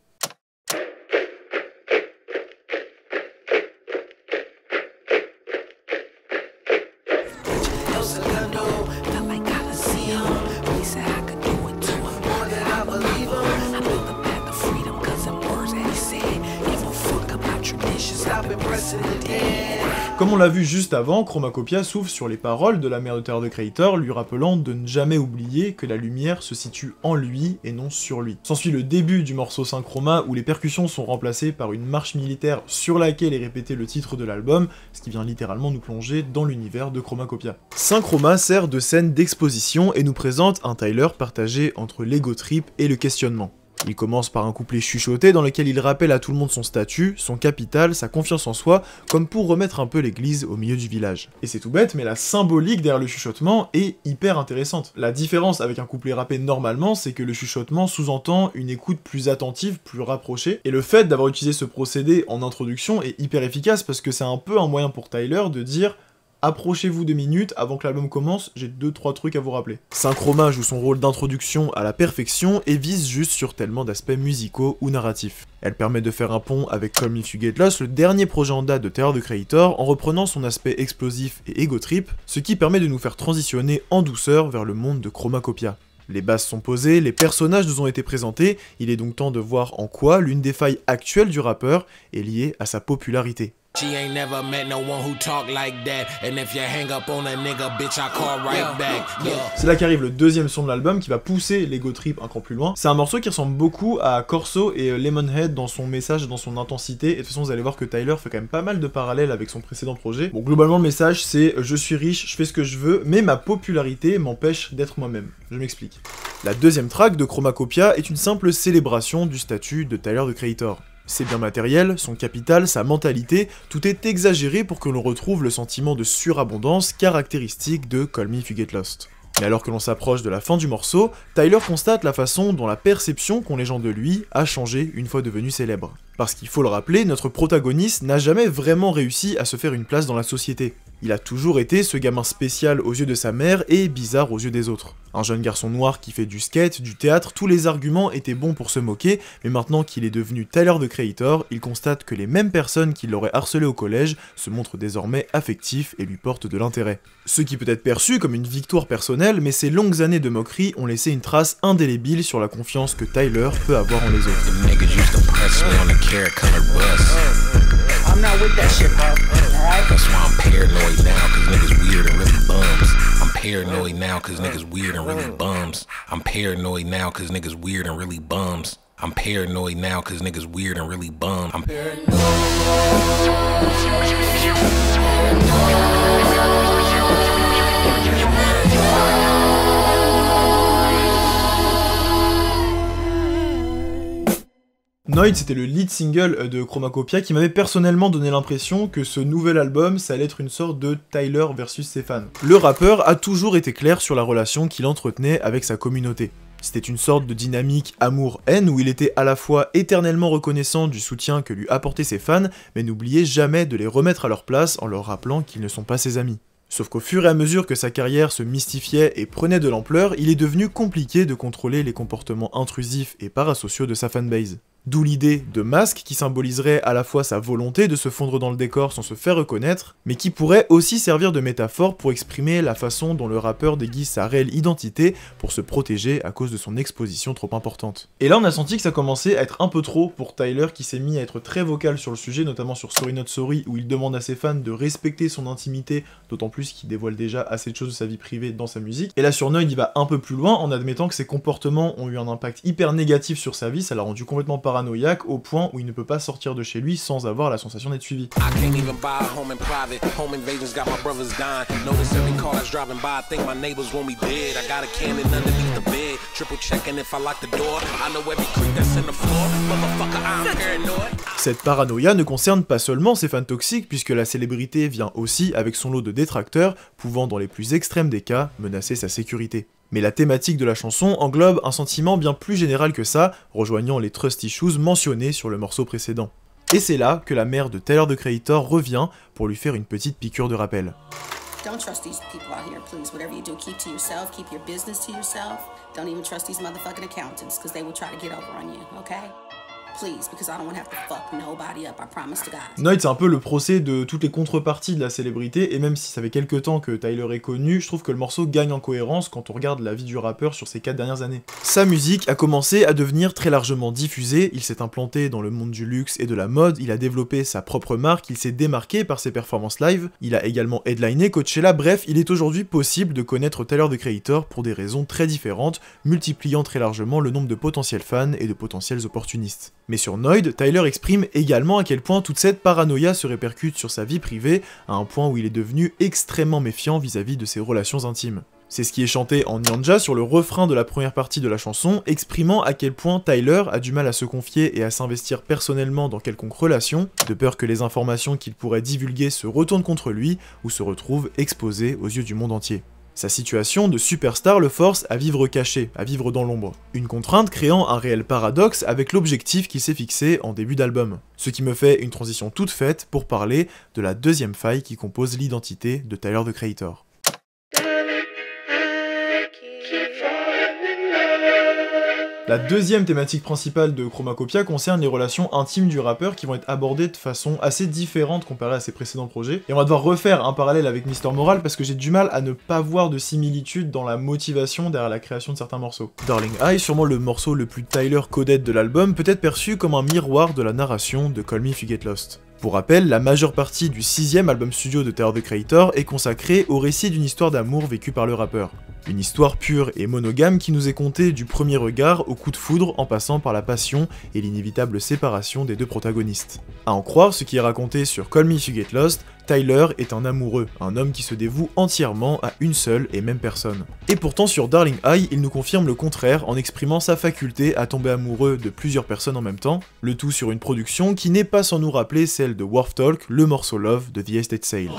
Comme on l'a vu juste avant, Chromacopia s'ouvre sur les paroles de la mère de Tyler, the Creator, lui rappelant de ne jamais oublier que la lumière se situe en lui et non sur lui. S'ensuit le début du morceau Synchroma où les percussions sont remplacées par une marche militaire sur laquelle est répété le titre de l'album, ce qui vient littéralement nous plonger dans l'univers de Chromacopia. Synchroma sert de scène d'exposition et nous présente un Tyler partagé entre l'ego trip et le questionnement. Il commence par un couplet chuchoté dans lequel il rappelle à tout le monde son statut, son capital, sa confiance en soi, comme pour remettre un peu l'église au milieu du village. Et c'est tout bête, mais la symbolique derrière le chuchotement est hyper intéressante. La différence avec un couplet rappé normalement, c'est que le chuchotement sous-entend une écoute plus attentive, plus rapprochée, et le fait d'avoir utilisé ce procédé en introduction est hyper efficace parce que c'est un peu un moyen pour Tyler de dire approchez-vous 2 minutes avant que l'album commence, j'ai 2-3 trucs à vous rappeler. Synchroma joue son rôle d'introduction à la perfection et vise juste sur tellement d'aspects musicaux ou narratifs. Elle permet de faire un pont avec Call Me If You Get Lost, le dernier projet en date de Tyler, the Creator, en reprenant son aspect explosif et ego trip, ce qui permet de nous faire transitionner en douceur vers le monde de Chromacopia. Les bases sont posées, les personnages nous ont été présentés, il est donc temps de voir en quoi l'une des failles actuelles du rappeur est liée à sa popularité. She ain't never met no one who talk like that. And if you hang up on a nigga, bitch, I call right back. C'est là qu'arrive le deuxième son de l'album qui va pousser l'ego trip un cran plus loin. C'est un morceau qui ressemble beaucoup à Corso et Lemonhead dans son message, dans son intensité. Et de toute façon, vous allez voir que Tyler fait quand même pas mal de parallèles avec son précédent projet. Bon, globalement, le message c'est je suis riche, je fais ce que je veux, mais ma popularité m'empêche d'être moi-même. Je m'explique. La deuxième track de Chromacopia est une simple célébration du statut de Tyler, the Creator. Ses biens matériels, son capital, sa mentalité, tout est exagéré pour que l'on retrouve le sentiment de surabondance caractéristique de Call Me If You Get Lost. Mais alors que l'on s'approche de la fin du morceau, Tyler constate la façon dont la perception qu'ont les gens de lui a changé une fois devenu célèbre. Parce qu'il faut le rappeler, notre protagoniste n'a jamais vraiment réussi à se faire une place dans la société. Il a toujours été ce gamin spécial aux yeux de sa mère et bizarre aux yeux des autres. Un jeune garçon noir qui fait du skate, du théâtre, tous les arguments étaient bons pour se moquer, mais maintenant qu'il est devenu Tyler, the Creator, il constate que les mêmes personnes qui l'auraient harcelé au collège se montrent désormais affectifs et lui portent de l'intérêt. Ce qui peut être perçu comme une victoire personnelle, mais ces longues années de moquerie ont laissé une trace indélébile sur la confiance que Tyler peut avoir en les autres. I'm not with that shit, bro. Alright? That's why I'm paranoid now, cause niggas weird and really bums. I'm paranoid now, cause niggas weird and really bums. I'm paranoid now, cause niggas weird and really bums. I'm paranoid now, cause niggas weird and really bums. I'm paranoid. Noid, c'était le lead single de Chromacopia qui m'avait personnellement donné l'impression que ce nouvel album, ça allait être une sorte de Tyler versus ses fans. Le rappeur a toujours été clair sur la relation qu'il entretenait avec sa communauté. C'était une sorte de dynamique amour-haine où il était à la fois éternellement reconnaissant du soutien que lui apportaient ses fans, mais n'oubliait jamais de les remettre à leur place en leur rappelant qu'ils ne sont pas ses amis. Sauf qu'au fur et à mesure que sa carrière se mystifiait et prenait de l'ampleur, il est devenu compliqué de contrôler les comportements intrusifs et parasociaux de sa fanbase. D'où l'idée de masque qui symboliserait à la fois sa volonté de se fondre dans le décor sans se faire reconnaître, mais qui pourrait aussi servir de métaphore pour exprimer la façon dont le rappeur déguise sa réelle identité pour se protéger à cause de son exposition trop importante. Et là on a senti que ça commençait à être un peu trop pour Tyler qui s'est mis à être très vocal sur le sujet, notamment sur Sorry Not Sorry où il demande à ses fans de respecter son intimité, d'autant plus qu'il dévoile déjà assez de choses de sa vie privée dans sa musique. Et là sur Noid il va un peu plus loin en admettant que ses comportements ont eu un impact hyper négatif sur sa vie, ça l'a rendu complètement paranoïaque au point où il ne peut pas sortir de chez lui sans avoir la sensation d'être suivi. Cette paranoïa ne concerne pas seulement ses fans toxiques, puisque la célébrité vient aussi avec son lot de détracteurs, pouvant dans les plus extrêmes des cas menacer sa sécurité. Mais la thématique de la chanson englobe un sentiment bien plus général que ça, rejoignant les trust issues mentionnés sur le morceau précédent. Et c'est là que la mère de Tyler, the Creator, revient pour lui faire une petite piqûre de rappel. Don't trust these people out here, please. Whatever you do, keep to yourself, keep your business to yourself. Don't even trust these motherfucking accountants, because they will try to get over on you, okay? Please, because I don't want to have to fuck nobody up, I promise to God. Noid, c'est un peu le procès de toutes les contreparties de la célébrité, et même si ça fait quelques temps que Tyler est connu, je trouve que le morceau gagne en cohérence quand on regarde la vie du rappeur sur ces 4 dernières années. Sa musique a commencé à devenir très largement diffusée, il s'est implanté dans le monde du luxe et de la mode, il a développé sa propre marque, il s'est démarqué par ses performances live, il a également headliné Coachella, bref, il est aujourd'hui possible de connaître Tyler, the Creator pour des raisons très différentes, multipliant très largement le nombre de potentiels fans et de potentiels opportunistes. Mais sur Noid, Tyler exprime également à quel point toute cette paranoïa se répercute sur sa vie privée, à un point où il est devenu extrêmement méfiant vis-à-vis de ses relations intimes. C'est ce qui est chanté en Nyanja sur le refrain de la première partie de la chanson, exprimant à quel point Tyler a du mal à se confier et à s'investir personnellement dans quelconque relation, de peur que les informations qu'il pourrait divulguer se retournent contre lui ou se retrouvent exposées aux yeux du monde entier. Sa situation de superstar le force à vivre caché, à vivre dans l'ombre. Une contrainte créant un réel paradoxe avec l'objectif qu'il s'est fixé en début d'album. Ce qui me fait une transition toute faite pour parler de la deuxième faille qui compose l'identité de Tyler, the Creator. La deuxième thématique principale de Chromacopia concerne les relations intimes du rappeur qui vont être abordées de façon assez différente comparée à ses précédents projets. Et on va devoir refaire un parallèle avec Mr. Moral parce que j'ai du mal à ne pas voir de similitude dans la motivation derrière la création de certains morceaux. Darling Eye, sûrement le morceau le plus Tyler coded de l'album, peut être perçu comme un miroir de la narration de Call Me If You Get Lost. Pour rappel, la majeure partie du 6ème album studio de Tyler, the Creator est consacrée au récit d'une histoire d'amour vécue par le rappeur. Une histoire pure et monogame qui nous est contée du premier regard au coup de foudre en passant par la passion et l'inévitable séparation des deux protagonistes. À en croire ce qui est raconté sur Call Me If You Get Lost, Tyler est un amoureux, un homme qui se dévoue entièrement à une seule et même personne. Et pourtant sur Darling Eye, il nous confirme le contraire en exprimant sa faculté à tomber amoureux de plusieurs personnes en même temps, le tout sur une production qui n'est pas sans nous rappeler celle de Warped Talk, le morceau Love de The Estate Sale.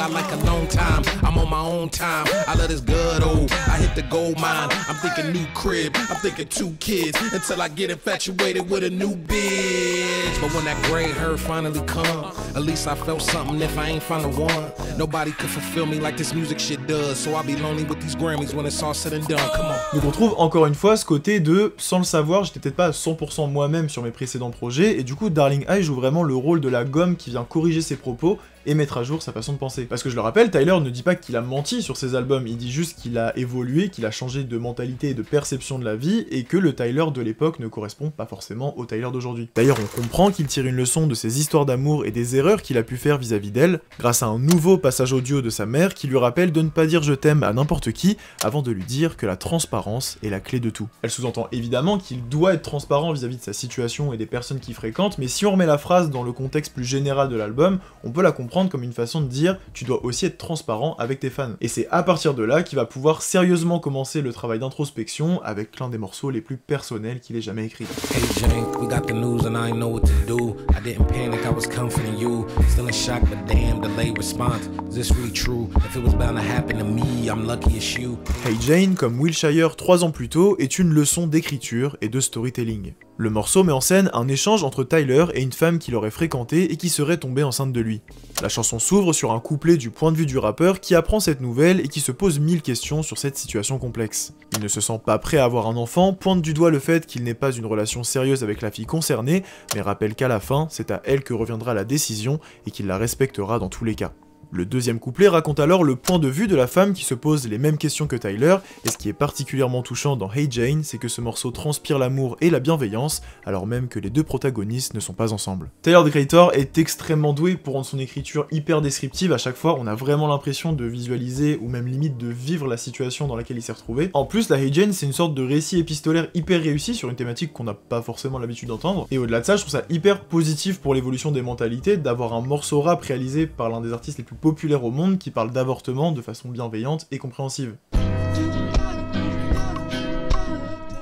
Donc on trouve encore une fois ce côté de, sans le savoir, j'étais peut-être pas à 100% moi-même sur mes précédents projets, et du coup Darling Eye joue vraiment le rôle de la gomme qui vient corriger ses propos et mettre à jour sa façon de penser. Parce que je le rappelle, Tyler ne dit pas qu'il a menti sur ses albums, il dit juste qu'il a évolué, qu'il a changé de mentalité et de perception de la vie, et que le Tyler de l'époque ne correspond pas forcément au Tyler d'aujourd'hui. D'ailleurs, on comprend qu'il tire une leçon de ses histoires d'amour et des erreurs qu'il a pu faire vis-à-vis d'elle, grâce à un nouveau passage audio de sa mère qui lui rappelle de ne pas dire je t'aime à n'importe qui, avant de lui dire que la transparence est la clé de tout. Elle sous-entend évidemment qu'il doit être transparent vis-à-vis de sa situation et des personnes qu'il fréquente, mais si on remet la phrase dans le contexte plus général de l'album, on peut la comprendre comme une façon de dire tu dois aussi être transparent avec tes fans. Et c'est à partir de là qu'il va pouvoir sérieusement commencer le travail d'introspection avec l'un des morceaux les plus personnels qu'il ait jamais écrit. Hey Jane, we got the news and I ain't know what to do. I didn't panic, I was comforting you. Still in shock, but damn, delayed response. Is this really true? If it was bound to happen to me, I'm lucky as you. Hey Jane, comme Wilshire 3 ans plus tôt, est une leçon d'écriture et de storytelling. Le morceau met en scène un échange entre Tyler et une femme qu'il aurait fréquentée et qui serait tombée enceinte de lui. La chanson s'ouvre sur un couplet du point de vue du rappeur qui apprend cette nouvelle et qui se pose 1000 questions sur cette situation complexe. Il ne se sent pas prêt à avoir un enfant, pointe du doigt le fait qu'il n'ait pas une relation sérieuse avec la fille concernée, mais rappelle qu'à la fin, c'est à elle que reviendra la décision et qu'il la respectera dans tous les cas. Le deuxième couplet raconte alors le point de vue de la femme qui se pose les mêmes questions que Tyler, et ce qui est particulièrement touchant dans Hey Jane, c'est que ce morceau transpire l'amour et la bienveillance, alors même que les deux protagonistes ne sont pas ensemble. Tyler, the Creator est extrêmement doué pour rendre son écriture hyper descriptive, à chaque fois on a vraiment l'impression de visualiser, ou même limite de vivre la situation dans laquelle il s'est retrouvé. En plus, la Hey Jane, c'est une sorte de récit épistolaire hyper réussi sur une thématique qu'on n'a pas forcément l'habitude d'entendre, et au-delà de ça, je trouve ça hyper positif pour l'évolution des mentalités d'avoir un morceau rap réalisé par l'un des artistes les plus populaire au monde qui parle d'avortement de façon bienveillante et compréhensive.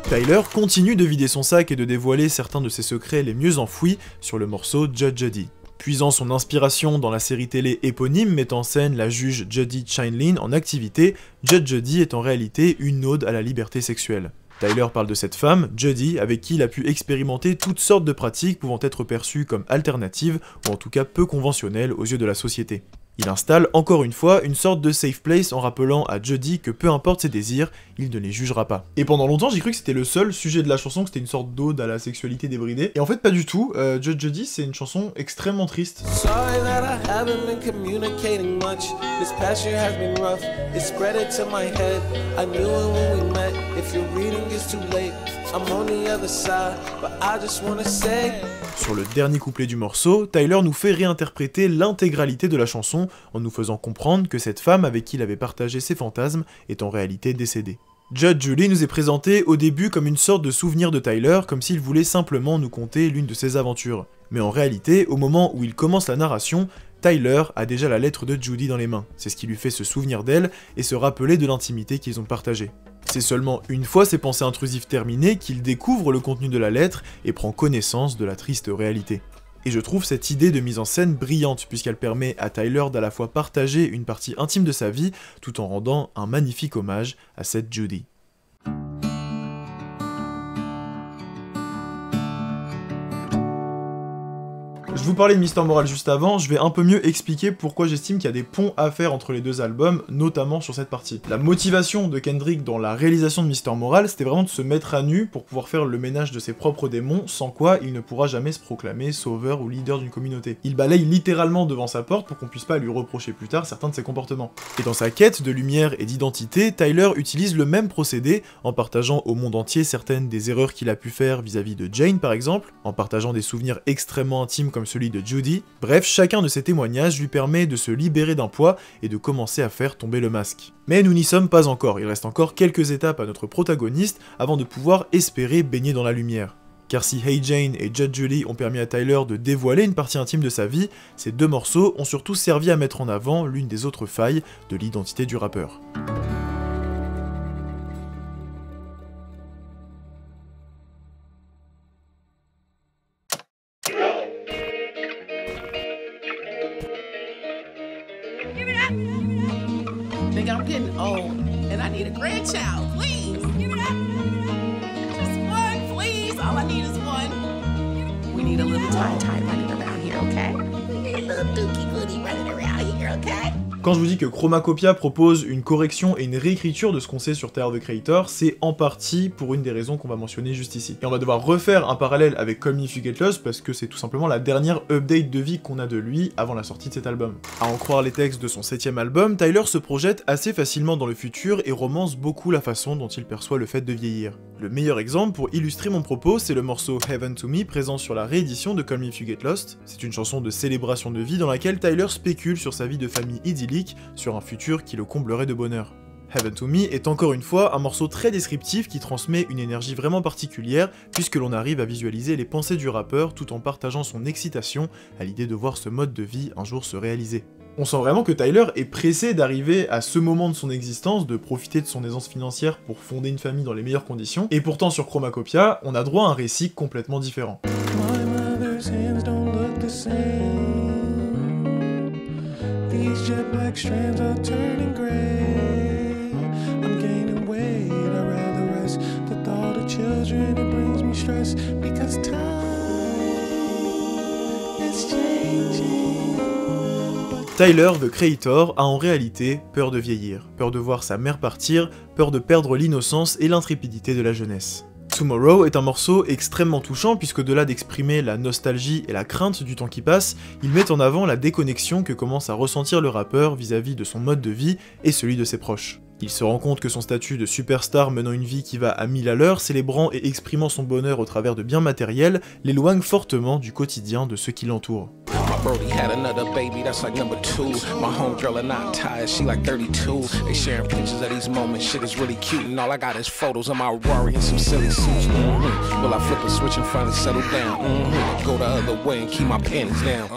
Tyler continue de vider son sac et de dévoiler certains de ses secrets les mieux enfouis sur le morceau Judge Judy. Puisant son inspiration dans la série télé éponyme mettant en scène la juge Judy Chinlin en activité, Judge Judy est en réalité une ode à la liberté sexuelle. Tyler parle de cette femme, Judy, avec qui il a pu expérimenter toutes sortes de pratiques pouvant être perçues comme alternatives ou en tout cas peu conventionnelles aux yeux de la société. Il installe encore une fois une sorte de safe place en rappelant à Judy que peu importe ses désirs, il ne les jugera pas. Et pendant longtemps j'ai cru que c'était le seul sujet de la chanson, que c'était une sorte d'ode à la sexualité débridée, et en fait pas du tout. Judge Judy c'est une chanson extrêmement triste. Sorry that I haven't been communicating much. This past year has been rough. It spread it to my head. I knew it when we met. If you're reading it's too late. I'm on the other side, but I just wanna say. Sur le dernier couplet du morceau, Tyler nous fait réinterpréter l'intégralité de la chanson en nous faisant comprendre que cette femme avec qui il avait partagé ses fantasmes est en réalité décédée. Judge Judy nous est présenté au début comme une sorte de souvenir de Tyler, comme s'il voulait simplement nous conter l'une de ses aventures. Mais en réalité, au moment où il commence la narration, Tyler a déjà la lettre de Judy dans les mains. C'est ce qui lui fait se souvenir d'elle et se rappeler de l'intimité qu'ils ont partagée. C'est seulement une fois ses pensées intrusives terminées qu'il découvre le contenu de la lettre et prend connaissance de la triste réalité. Et je trouve cette idée de mise en scène brillante puisqu'elle permet à Tyler d'à la fois partager une partie intime de sa vie tout en rendant un magnifique hommage à cette Judy. Je vous parlais de Mr. Moral juste avant, je vais un peu mieux expliquer pourquoi j'estime qu'il y a des ponts à faire entre les deux albums, notamment sur cette partie. La motivation de Kendrick dans la réalisation de Mr. Moral, c'était vraiment de se mettre à nu pour pouvoir faire le ménage de ses propres démons, sans quoi il ne pourra jamais se proclamer sauveur ou leader d'une communauté. Il balaye littéralement devant sa porte pour qu'on puisse pas lui reprocher plus tard certains de ses comportements. Et dans sa quête de lumière et d'identité, Tyler utilise le même procédé en partageant au monde entier certaines des erreurs qu'il a pu faire vis-à-vis de Jane par exemple, en partageant des souvenirs extrêmement intimes comme celui de Judy. Bref, chacun de ces témoignages lui permet de se libérer d'un poids et de commencer à faire tomber le masque. Mais nous n'y sommes pas encore, il reste encore quelques étapes à notre protagoniste avant de pouvoir espérer baigner dans la lumière. Car si Hey Jane et Judge Judy ont permis à Tyler de dévoiler une partie intime de sa vie, ces deux morceaux ont surtout servi à mettre en avant l'une des autres failles de l'identité du rappeur. Nigga, I'm getting old and I need a grandchild. Please, give it up. Just one, please. All I need is one. We need a little tie running around here, okay? We need a little dookie booty running around here, okay? Quand je vous dis que Chromacopia propose une correction et une réécriture de ce qu'on sait sur Tyler, the Creator, c'est en partie pour une des raisons qu'on va mentionner juste ici. Et on va devoir refaire un parallèle avec Call Me If You Get Lost parce que c'est tout simplement la dernière update de vie qu'on a de lui avant la sortie de cet album. À en croire les textes de son 7ème album, Tyler se projette assez facilement dans le futur et romance beaucoup la façon dont il perçoit le fait de vieillir. Le meilleur exemple pour illustrer mon propos, c'est le morceau Heaven to Me présent sur la réédition de Call Me If You Get Lost. C'est une chanson de célébration de vie dans laquelle Tyler spécule sur sa vie de famille idyllique, sur un futur qui le comblerait de bonheur. Heaven to Me est encore une fois un morceau très descriptif qui transmet une énergie vraiment particulière puisque l'on arrive à visualiser les pensées du rappeur tout en partageant son excitation à l'idée de voir ce mode de vie un jour se réaliser. On sent vraiment que Tyler est pressé d'arriver à ce moment de son existence, de profiter de son aisance financière pour fonder une famille dans les meilleures conditions, et pourtant sur Chromacopia, on a droit à un récit complètement différent. These jet black strands are turning gray. I'm gaining weight, I'd rather rest. The thought of children, it brings me stress. Because time is changing. Tyler, the Creator, a en réalité peur de vieillir, peur de voir sa mère partir, peur de perdre l'innocence et l'intrépidité de la jeunesse. Tomorrow est un morceau extrêmement touchant puisque de là d'exprimer la nostalgie et la crainte du temps qui passe, il met en avant la déconnexion que commence à ressentir le rappeur vis-à-vis de son mode de vie et celui de ses proches. Il se rend compte que son statut de superstar menant une vie qui va à 1000 à l'heure, célébrant et exprimant son bonheur au travers de biens matériels, l'éloigne fortement du quotidien de ceux qui l'entourent. Brody had another baby, that's like number 2. My homegirl and I tired, she like 32. They sharing pictures of these moments, shit is really cute. And all I got is photos of my Rari and some silly suits. Will I flip a switch and finally settle down? Go the other way and keep my panties down.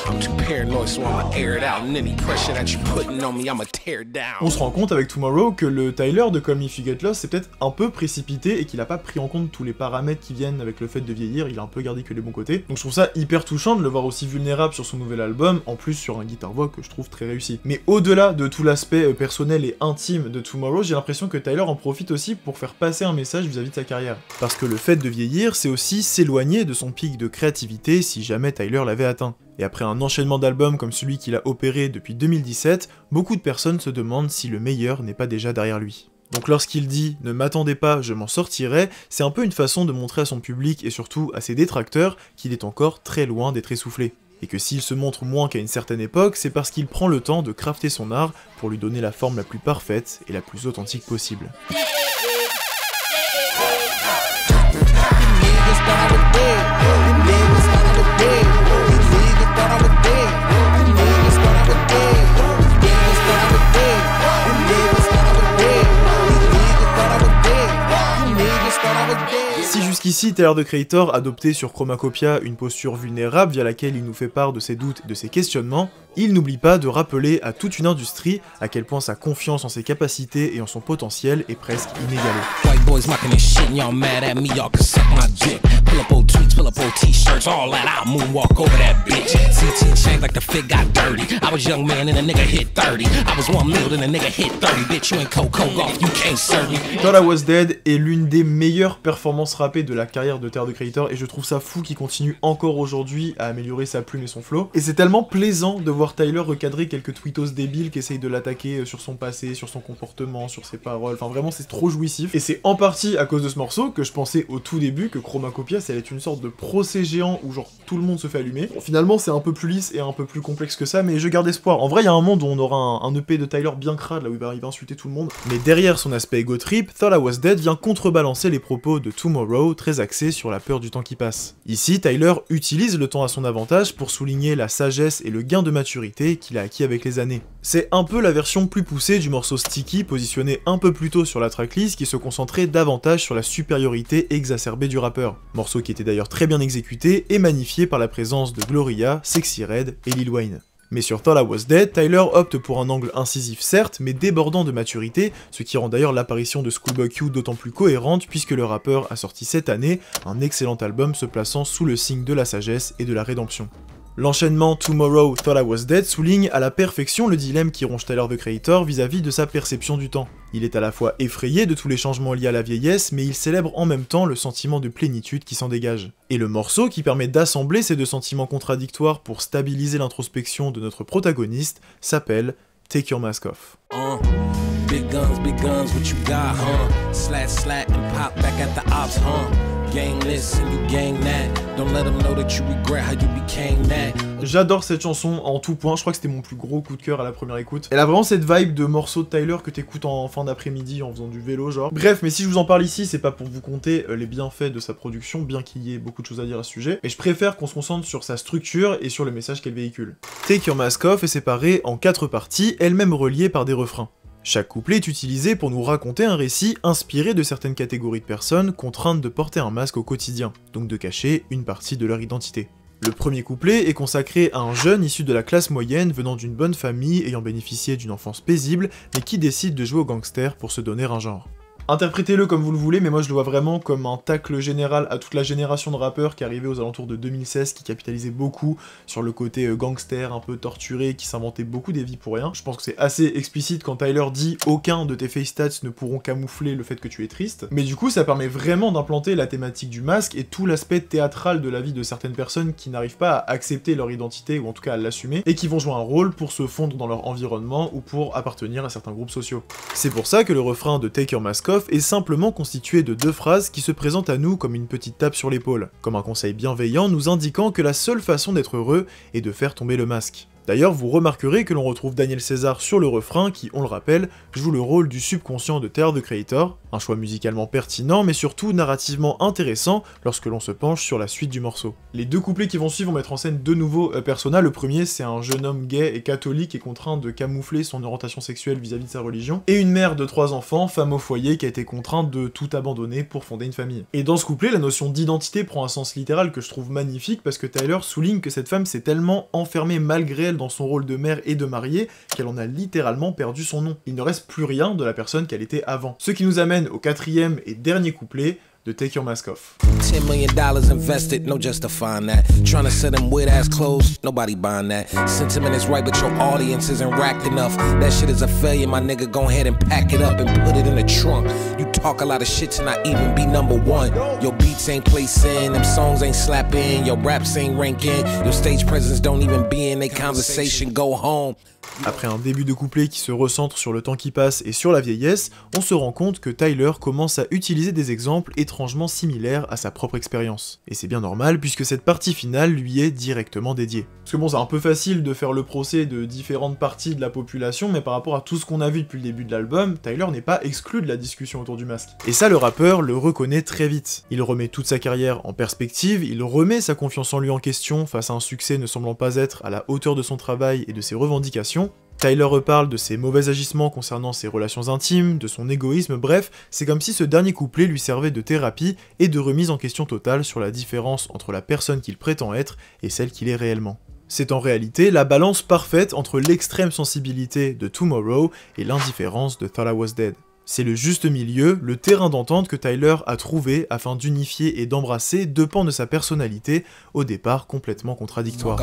I'm too paranoid, so I'ma air it out. And any pressure that you putting on me, I'ma tear down. On se rend compte avec Tomorrow que le Tyler de Call Me If You Get Lost c'est peut-être un peu précipité et qu'il a pas pris en compte tous les paramètres qui viennent avec le fait de vieillir, il a un peu gardé que les bons côtés. Donc je trouve ça hyper touchant de le voir aussi vulnérable sur son nouvel album, en plus sur un guitare-voix que je trouve très réussi. Mais au-delà de tout l'aspect personnel et intime de Tomorrow, j'ai l'impression que Tyler en profite aussi pour faire passer un message vis-à-vis de sa carrière. Parce que le fait de vieillir, c'est aussi s'éloigner de son pic de créativité si jamais Tyler l'avait atteint. Et après un enchaînement d'albums comme celui qu'il a opéré depuis 2017, beaucoup de personnes se demandent si le meilleur n'est pas déjà derrière lui. Donc lorsqu'il dit « Ne m'attendez pas, je m'en sortirai », c'est un peu une façon de montrer à son public et surtout à ses détracteurs qu'il est encore très loin d'être essoufflé. Et que s'il se montre moins qu'à une certaine époque, c'est parce qu'il prend le temps de crafter son art pour lui donner la forme la plus parfaite et la plus authentique possible. Si jusqu'ici Tyler the Creator adoptait sur Chromacopia une posture vulnérable via laquelle il nous fait part de ses doutes et de ses questionnements, il n'oublie pas de rappeler à toute une industrie à quel point sa confiance en ses capacités et en son potentiel est presque inégalée. Thought I Was Dead est l'une des meilleures performances rappées de la carrière de Tyler the Creator et je trouve ça fou qu'il continue encore aujourd'hui à améliorer sa plume et son flow. Et c'est tellement plaisant de voir Tyler recadrer quelques tweetos débiles qui essayent de l'attaquer sur son passé, sur son comportement, sur ses paroles, enfin vraiment c'est trop jouissif. Et c'est en partie à cause de ce morceau que je pensais au tout début que Chromacopia ça allait être une sorte de procès géant où genre tout le monde se fait allumer. Bon, finalement c'est un peu plus lisse et un peu plus complexe que ça, mais je garde espoir. En vrai il y a un monde où on aura un EP de Tyler bien crade là où il va insulter tout le monde. Mais derrière son aspect ego trip, Thought I Was Dead vient contrebalancer les propos de Tomorrow très axés sur la peur du temps qui passe. Ici Tyler utilise le temps à son avantage pour souligner la sagesse et le gain de maturité qu'il a acquis avec les années. C'est un peu la version plus poussée du morceau Sticky positionné un peu plus tôt sur la tracklist qui se concentrait davantage sur la supériorité exacerbée du rappeur. Morceau qui était d'ailleurs très bien exécuté et magnifié par la présence de Gloria, Sexy Red et Lil Wayne. Mais sur Thought I Was Dead, Tyler opte pour un angle incisif certes, mais débordant de maturité, ce qui rend d'ailleurs l'apparition de Schoolboy Q d'autant plus cohérente puisque le rappeur a sorti cette année un excellent album se plaçant sous le signe de la sagesse et de la rédemption. L'enchaînement Tomorrow, Thought I Was Dead souligne à la perfection le dilemme qui ronge Tyler the Creator vis-à-vis de sa perception du temps. Il est à la fois effrayé de tous les changements liés à la vieillesse, mais il célèbre en même temps le sentiment de plénitude qui s'en dégage. Et le morceau qui permet d'assembler ces deux sentiments contradictoires pour stabiliser l'introspection de notre protagoniste s'appelle Take Your Mask Off. Big guns, what you got, huh? Slat and pop back at the ops, huh? Gang this and you gang that. Don't let them know that you regret how you became that. J'adore cette chanson en tout point, je crois que c'était mon plus gros coup de cœur à la première écoute. Elle a vraiment cette vibe de morceau de Tyler que t'écoutes en fin d'après-midi en faisant du vélo genre. Bref, mais si je vous en parle ici, c'est pas pour vous conter les bienfaits de sa production, bien qu'il y ait beaucoup de choses à dire à ce sujet, mais je préfère qu'on se concentre sur sa structure et sur le message qu'elle véhicule. Take Your Mask Off est séparée en 4 parties, elles-mêmes reliées par des refrains. Chaque couplet est utilisé pour nous raconter un récit inspiré de certaines catégories de personnes contraintes de porter un masque au quotidien, donc de cacher une partie de leur identité. Le premier couplet est consacré à un jeune issu de la classe moyenne venant d'une bonne famille ayant bénéficié d'une enfance paisible, mais qui décide de jouer au gangster pour se donner un genre. Interprétez-le comme vous le voulez, mais moi je le vois vraiment comme un tacle général à toute la génération de rappeurs qui arrivait aux alentours de 2016, qui capitalisait beaucoup sur le côté gangster, un peu torturé, qui s'inventait beaucoup des vies pour rien. Je pense que c'est assez explicite quand Tyler dit « Aucun de tes face stats ne pourront camoufler le fait que tu es triste », mais du coup ça permet vraiment d'implanter la thématique du masque et tout l'aspect théâtral de la vie de certaines personnes qui n'arrivent pas à accepter leur identité, ou en tout cas à l'assumer, et qui vont jouer un rôle pour se fondre dans leur environnement ou pour appartenir à certains groupes sociaux. C'est pour ça que le refrain de Take Your Mask Off est simplement constitué de 2 phrases qui se présentent à nous comme une petite tape sur l'épaule, comme un conseil bienveillant nous indiquant que la seule façon d'être heureux est de faire tomber le masque. D'ailleurs, vous remarquerez que l'on retrouve Daniel César sur le refrain qui, on le rappelle, joue le rôle du subconscient de Tyler the Creator, Un choix musicalement pertinent, mais surtout narrativement intéressant lorsque l'on se penche sur la suite du morceau. Les deux couplets qui vont suivre vont mettre en scène deux nouveaux personnages. Le premier, c'est un jeune homme gay et catholique et contraint de camoufler son orientation sexuelle vis-à-vis de sa religion, et une mère de 3 enfants, femme au foyer, qui a été contrainte de tout abandonner pour fonder une famille. Et dans ce couplet, la notion d'identité prend un sens littéral que je trouve magnifique, parce que Tyler souligne que cette femme s'est tellement enfermée malgré elle dans son rôle de mère et de mariée, qu'elle en a littéralement perdu son nom. Il ne reste plus rien de la personne qu'elle était avant. Ce qui nous amène au 4e et dernier couplet de Take Your Mask Off. $10 million invested, no justifying that. Trying to sell them weird ass clothes, nobody buying that. Sentiment is right, but your audience isn't racked enough. That shit is a failure, my nigga. Go ahead and pack it up and put it in the trunk. You talk a lot of shit to not even be #1. Your beats ain't placing, them songs ain't slapping, your raps ain't ranking, your stage presence don't even be in a conversation. Go home. Après un début de couplet qui se recentre sur le temps qui passe et sur la vieillesse, on se rend compte que Tyler commence à utiliser des exemples étrangement similaires à sa propre expérience. Et c'est bien normal puisque cette partie finale lui est directement dédiée. Parce que bon, c'est un peu facile de faire le procès de différentes parties de la population, mais par rapport à tout ce qu'on a vu depuis le début de l'album, Tyler n'est pas exclu de la discussion autour du masque. Et ça, le rappeur le reconnaît très vite. Il remet toute sa carrière en perspective, il remet sa confiance en lui en question face à un succès ne semblant pas être à la hauteur de son travail et de ses revendications. Tyler reparle de ses mauvais agissements concernant ses relations intimes, de son égoïsme, bref, c'est comme si ce dernier couplet lui servait de thérapie et de remise en question totale sur la différence entre la personne qu'il prétend être et celle qu'il est réellement. C'est en réalité la balance parfaite entre l'extrême sensibilité de Tomorrow et l'indifférence de Thought I Was Dead. C'est le juste milieu, le terrain d'entente que Tyler a trouvé afin d'unifier et d'embrasser deux pans de sa personnalité, au départ complètement contradictoires.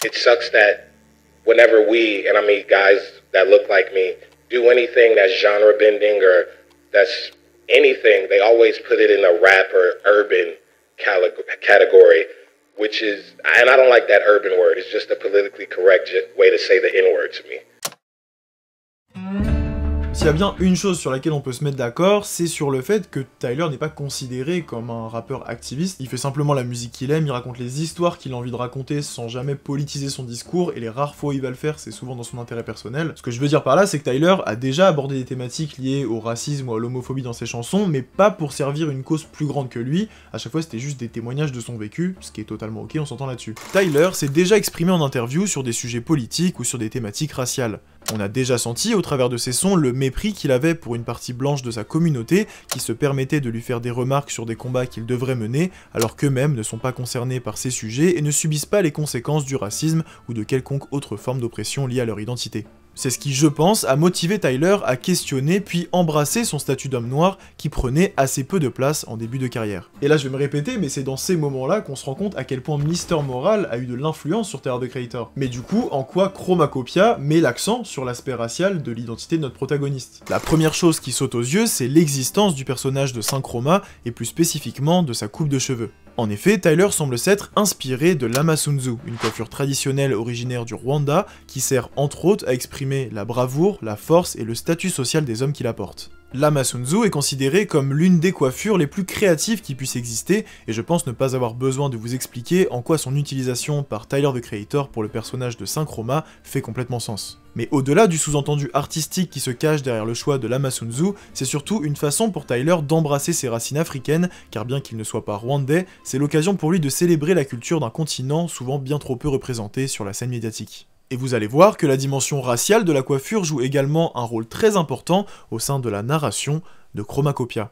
It sucks that whenever we, and I mean guys that look like me, do anything that's genre bending or that's anything, they always put it in a rap or urban category, which is, and I don't like that urban word, it's just a politically correct way to say the N-word to me. S'il y a bien une chose sur laquelle on peut se mettre d'accord, c'est sur le fait que Tyler n'est pas considéré comme un rappeur activiste, il fait simplement la musique qu'il aime, il raconte les histoires qu'il a envie de raconter sans jamais politiser son discours, et les rares fois où il va le faire, c'est souvent dans son intérêt personnel. Ce que je veux dire par là, c'est que Tyler a déjà abordé des thématiques liées au racisme ou à l'homophobie dans ses chansons, mais pas pour servir une cause plus grande que lui, à chaque fois c'était juste des témoignages de son vécu, ce qui est totalement ok, on s'entend là-dessus. Tyler s'est déjà exprimé en interview sur des sujets politiques ou sur des thématiques raciales. On a déjà senti, au travers de ses sons, le mépris qu'il avait pour une partie blanche de sa communauté, qui se permettait de lui faire des remarques sur des combats qu'il devrait mener, alors qu'eux-mêmes ne sont pas concernés par ces sujets et ne subissent pas les conséquences du racisme ou de quelconque autre forme d'oppression liée à leur identité. C'est ce qui, je pense, a motivé Tyler à questionner puis embrasser son statut d'homme noir qui prenait assez peu de place en début de carrière. Et là je vais me répéter, mais c'est dans ces moments-là qu'on se rend compte à quel point Mr. Moral a eu de l'influence sur Tyler, the Creator. Mais du coup, en quoi Chromacopia met l'accent sur l'aspect racial de l'identité de notre protagoniste? La première chose qui saute aux yeux, c'est l'existence du personnage de Saint Chroma, et plus spécifiquement de sa coupe de cheveux. En effet, Tyler semble s'être inspiré de l'Amasunzu, une coiffure traditionnelle originaire du Rwanda, qui sert entre autres à exprimer la bravoure, la force et le statut social des hommes qui la portent. L'Amasunzu est considérée comme l'une des coiffures les plus créatives qui puissent exister, et je pense ne pas avoir besoin de vous expliquer en quoi son utilisation par Tyler, the Creator pour le personnage de Saint Chroma fait complètement sens. Mais au-delà du sous-entendu artistique qui se cache derrière le choix de l'Amasunzu, c'est surtout une façon pour Tyler d'embrasser ses racines africaines, car bien qu'il ne soit pas rwandais, c'est l'occasion pour lui de célébrer la culture d'un continent souvent bien trop peu représenté sur la scène médiatique. Et vous allez voir que la dimension raciale de la coiffure joue également un rôle très important au sein de la narration de Chromacopia.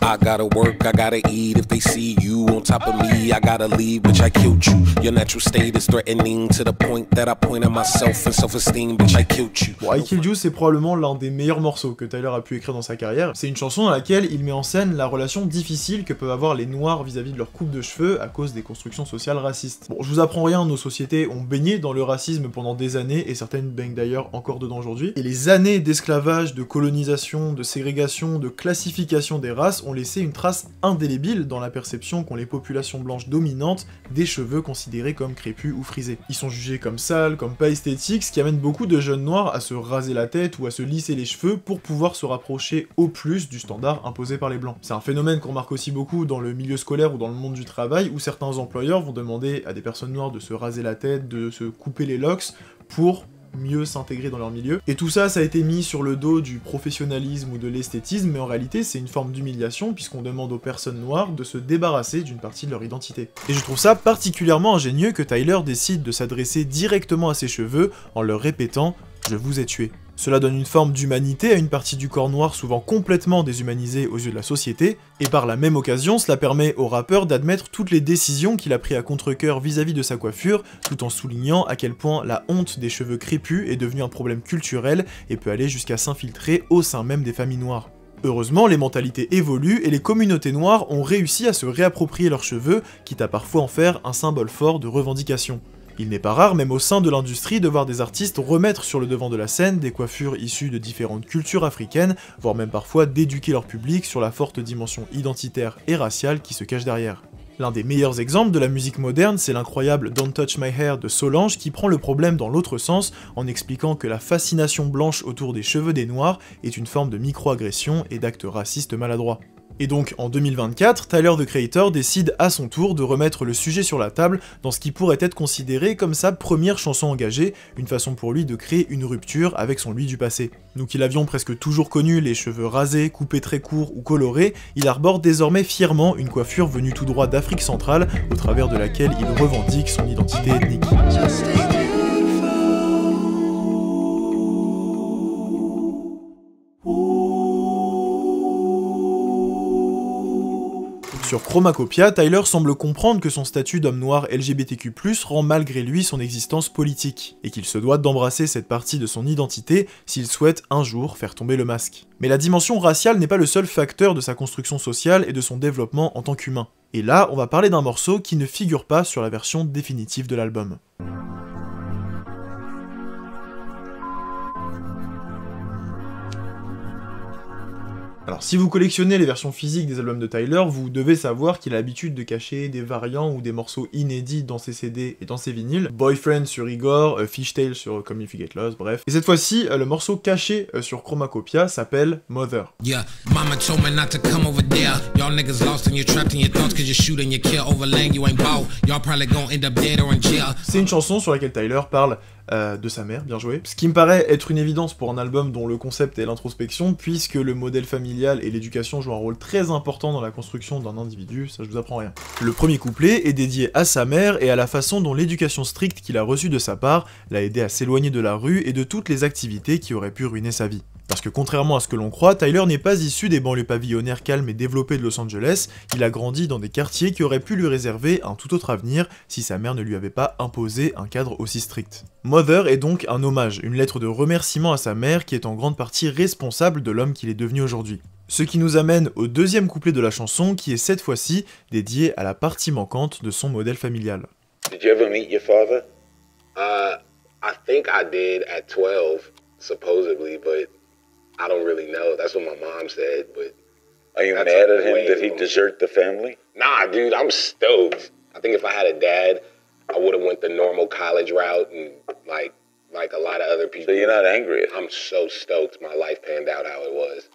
I gotta work, I gotta eat. If they see you on top of me, I gotta leave, bitch, I killed you. Your natural state is threatening to the point that I point at myself and self-esteem, bitch, I killed you. Bon, I Killed You, c'est probablement l'un des meilleurs morceaux que Tyler a pu écrire dans sa carrière. C'est une chanson dans laquelle il met en scène la relation difficile que peuvent avoir les noirs vis-à-vis de leur coupe de cheveux à cause des constructions sociales racistes. Bon, je vous apprends rien, nos sociétés ont baigné dans le racisme pendant des années, et certaines baignent d'ailleurs encore dedans aujourd'hui. Et les années d'esclavage, de colonisation, de ségrégation, de classification des races ont laissé une trace indélébile dans la perception qu'ont les populations blanches dominantes des cheveux considérés comme crépus ou frisés. Ils sont jugés comme sales, comme pas esthétiques, ce qui amène beaucoup de jeunes noirs à se raser la tête ou à se lisser les cheveux pour pouvoir se rapprocher au plus du standard imposé par les blancs. C'est un phénomène qu'on remarque aussi beaucoup dans le milieu scolaire ou dans le monde du travail, où certains employeurs vont demander à des personnes noires de se raser la tête, de se couper les locks, pour mieux s'intégrer dans leur milieu. Et tout ça, ça a été mis sur le dos du professionnalisme ou de l'esthétisme, mais en réalité, c'est une forme d'humiliation, puisqu'on demande aux personnes noires de se débarrasser d'une partie de leur identité. Et je trouve ça particulièrement ingénieux que Tyler décide de s'adresser directement à ses cheveux en leur répétant « Je vous ai tué ». Cela donne une forme d'humanité à une partie du corps noir souvent complètement déshumanisée aux yeux de la société, et par la même occasion, cela permet au rappeur d'admettre toutes les décisions qu'il a prises à contre-cœur vis-à-vis de sa coiffure, tout en soulignant à quel point la honte des cheveux crépus est devenue un problème culturel et peut aller jusqu'à s'infiltrer au sein même des familles noires. Heureusement, les mentalités évoluent et les communautés noires ont réussi à se réapproprier leurs cheveux, quitte à parfois en faire un symbole fort de revendication. Il n'est pas rare, même au sein de l'industrie, de voir des artistes remettre sur le devant de la scène des coiffures issues de différentes cultures africaines, voire même parfois d'éduquer leur public sur la forte dimension identitaire et raciale qui se cache derrière. L'un des meilleurs exemples de la musique moderne, c'est l'incroyable Don't Touch My Hair de Solange qui prend le problème dans l'autre sens en expliquant que la fascination blanche autour des cheveux des noirs est une forme de micro-agression et d'actes racistes maladroits. Et donc, en 2024, Tyler, the Creator décide à son tour de remettre le sujet sur la table dans ce qui pourrait être considéré comme sa première chanson engagée, une façon pour lui de créer une rupture avec son lui du passé. Nous qui l'avions presque toujours connu, les cheveux rasés, coupés très courts ou colorés, il arbore désormais fièrement une coiffure venue tout droit d'Afrique centrale, au travers de laquelle il revendique son identité ethnique. Sur Chromacopia, Tyler semble comprendre que son statut d'homme noir LGBTQ+, rend malgré lui son existence politique, et qu'il se doit d'embrasser cette partie de son identité s'il souhaite un jour faire tomber le masque. Mais la dimension raciale n'est pas le seul facteur de sa construction sociale et de son développement en tant qu'humain. Et là, on va parler d'un morceau qui ne figure pas sur la version définitive de l'album. Alors si vous collectionnez les versions physiques des albums de Tyler, vous devez savoir qu'il a l'habitude de cacher des variants ou des morceaux inédits dans ses CD et dans ses vinyles. Boyfriend sur Igor, Fishtail sur Come If You Get Lost, bref. Et cette fois-ci, le morceau caché sur Chromacopia s'appelle Mother. Yeah, mama told me not to come over there. Y'all niggas lost and you're trapped in your thoughts cause you shoot and you kill over lane you ain't bout. Y'all probably gonna end up dead or in jail. C'est une chanson sur laquelle Tyler parle de sa mère, bien joué. Ce qui me paraît être une évidence pour un album dont le concept est l'introspection, puisque le modèle familial et l'éducation jouent un rôle très important dans la construction d'un individu, ça je vous apprends rien. Le premier couplet est dédié à sa mère et à la façon dont l'éducation stricte qu'il a reçue de sa part l'a aidé à s'éloigner de la rue et de toutes les activités qui auraient pu ruiner sa vie. Parce que contrairement à ce que l'on croit, Tyler n'est pas issu des banlieues pavillonnaires calmes et développées de Los Angeles, il a grandi dans des quartiers qui auraient pu lui réserver un tout autre avenir si sa mère ne lui avait pas imposé un cadre aussi strict. Mother est donc un hommage, une lettre de remerciement à sa mère qui est en grande partie responsable de l'homme qu'il est devenu aujourd'hui. Ce qui nous amène au deuxième couplet de la chanson qui est cette fois-ci dédié à la partie manquante de son modèle familial. Did you ever meet your father? I think I did at 12, supposedly, but I don't really know. That's what my mom said, but... Are you mad at him? Did he desert the family? Nah, dude, I'm stoked. I think if I had a dad, I would have went the normal college route and like a lot of other people. So you're not angry at him? I'm so stoked my life panned out how it was.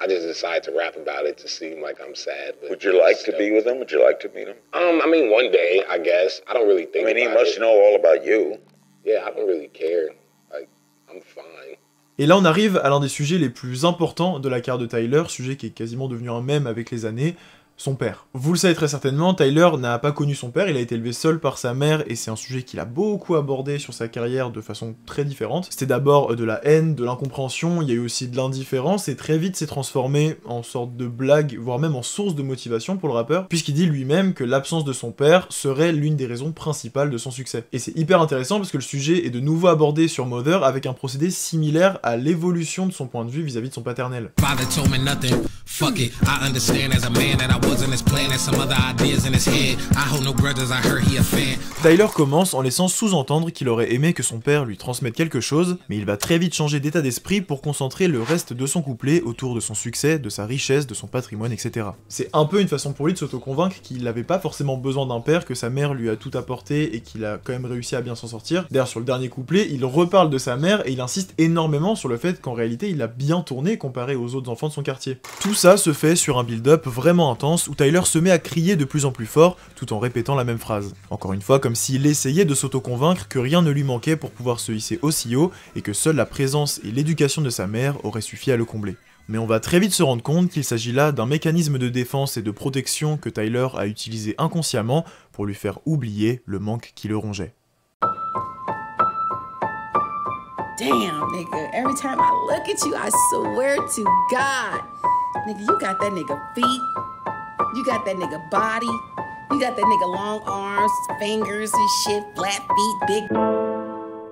I just decided to rap about it to seem like I'm sad. But would you like to be with him? Would you like to meet him? I mean, one day, I guess. I don't really think about it. I mean, he must know all about you. Yeah, I don't really care. Like, I'm fine. Et là on arrive à l'un des sujets les plus importants de la carrière de Tyler, sujet qui est quasiment devenu un mème avec les années, son père. Vous le savez très certainement, Tyler n'a pas connu son père, il a été élevé seul par sa mère, et c'est un sujet qu'il a beaucoup abordé sur sa carrière de façon très différente. C'était d'abord de la haine, de l'incompréhension, il y a eu aussi de l'indifférence, et très vite s'est transformé en sorte de blague, voire même en source de motivation pour le rappeur, puisqu'il dit lui-même que l'absence de son père serait l'une des raisons principales de son succès. Et c'est hyper intéressant parce que le sujet est de nouveau abordé sur Mother avec un procédé similaire à l'évolution de son point de vue vis-à-vis de son paternel. wasn't his plan and some other ideas in his head. I hold no grudges, I heard he a fan. Tyler commence en laissant sous-entendre qu'il aurait aimé que son père lui transmette quelque chose, mais il va très vite changer d'état d'esprit pour concentrer le reste de son couplet autour de son succès, de sa richesse, de son patrimoine, etc. C'est un peu une façon pour lui de s'auto-convaincre qu'il n'avait pas forcément besoin d'un père, que sa mère lui a tout apporté et qu'il a quand même réussi à bien s'en sortir. D'ailleurs, sur le dernier couplet, il reparle de sa mère et il insiste énormément sur le fait qu'en réalité, il a bien tourné comparé aux autres enfants de son quartier. Tout ça se fait sur un build-up vraiment intense où Tyler se met à crier de plus en plus fort tout en répétant la même phrase. Encore une fois, comme s'il essayait de s'auto-convaincre que rien ne lui manquait pour pouvoir se hisser aussi haut et que seule la présence et l'éducation de sa mère auraient suffi à le combler. Mais on va très vite se rendre compte qu'il s'agit là d'un mécanisme de défense et de protection que Tyler a utilisé inconsciemment pour lui faire oublier le manque qui le rongeait. Damn, nigga, every time I look at you, I swear to God, nigga, you got that nigga feet, you got that nigga body, you got that nigga long arms, fingers and shit, flat feet, big...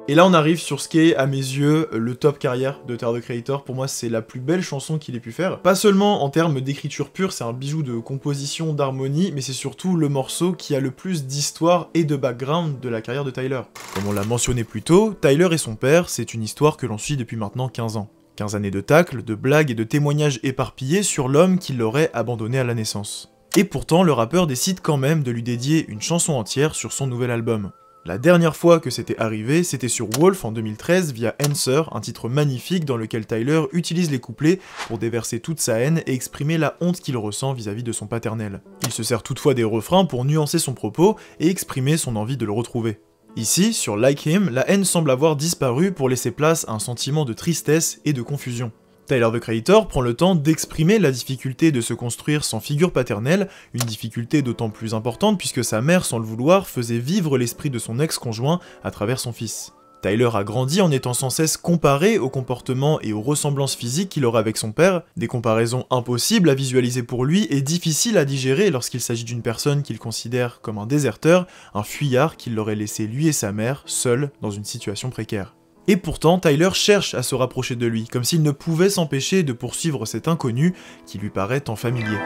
Et là on arrive sur ce qui est, à mes yeux, le top carrière de Tyler, the Creator. Pour moi c'est la plus belle chanson qu'il ait pu faire. Pas seulement en termes d'écriture pure, c'est un bijou de composition, d'harmonie, mais c'est surtout le morceau qui a le plus d'histoire et de background de la carrière de Tyler. Comme on l'a mentionné plus tôt, Tyler et son père, c'est une histoire que l'on suit depuis maintenant 15 ans. 15 années de tacles, de blagues et de témoignages éparpillés sur l'homme qui l'aurait abandonné à la naissance. Et pourtant, le rappeur décide quand même de lui dédier une chanson entière sur son nouvel album. La dernière fois que c'était arrivé, c'était sur Wolf en 2013 via Answer, un titre magnifique dans lequel Tyler utilise les couplets pour déverser toute sa haine et exprimer la honte qu'il ressent vis-à-vis de son paternel. Il se sert toutefois des refrains pour nuancer son propos et exprimer son envie de le retrouver. Ici, sur Like Him, la haine semble avoir disparu pour laisser place à un sentiment de tristesse et de confusion. Tyler, the Creator prend le temps d'exprimer la difficulté de se construire sans figure paternelle, une difficulté d'autant plus importante puisque sa mère, sans le vouloir, faisait vivre l'esprit de son ex-conjoint à travers son fils. Tyler a grandi en étant sans cesse comparé aux comportements et aux ressemblances physiques qu'il aurait avec son père, des comparaisons impossibles à visualiser pour lui et difficiles à digérer lorsqu'il s'agit d'une personne qu'il considère comme un déserteur, un fuyard qui l'aurait laissé lui et sa mère seuls dans une situation précaire. Et pourtant, Tyler cherche à se rapprocher de lui, comme s'il ne pouvait s'empêcher de poursuivre cet inconnu qui lui paraît tant familier.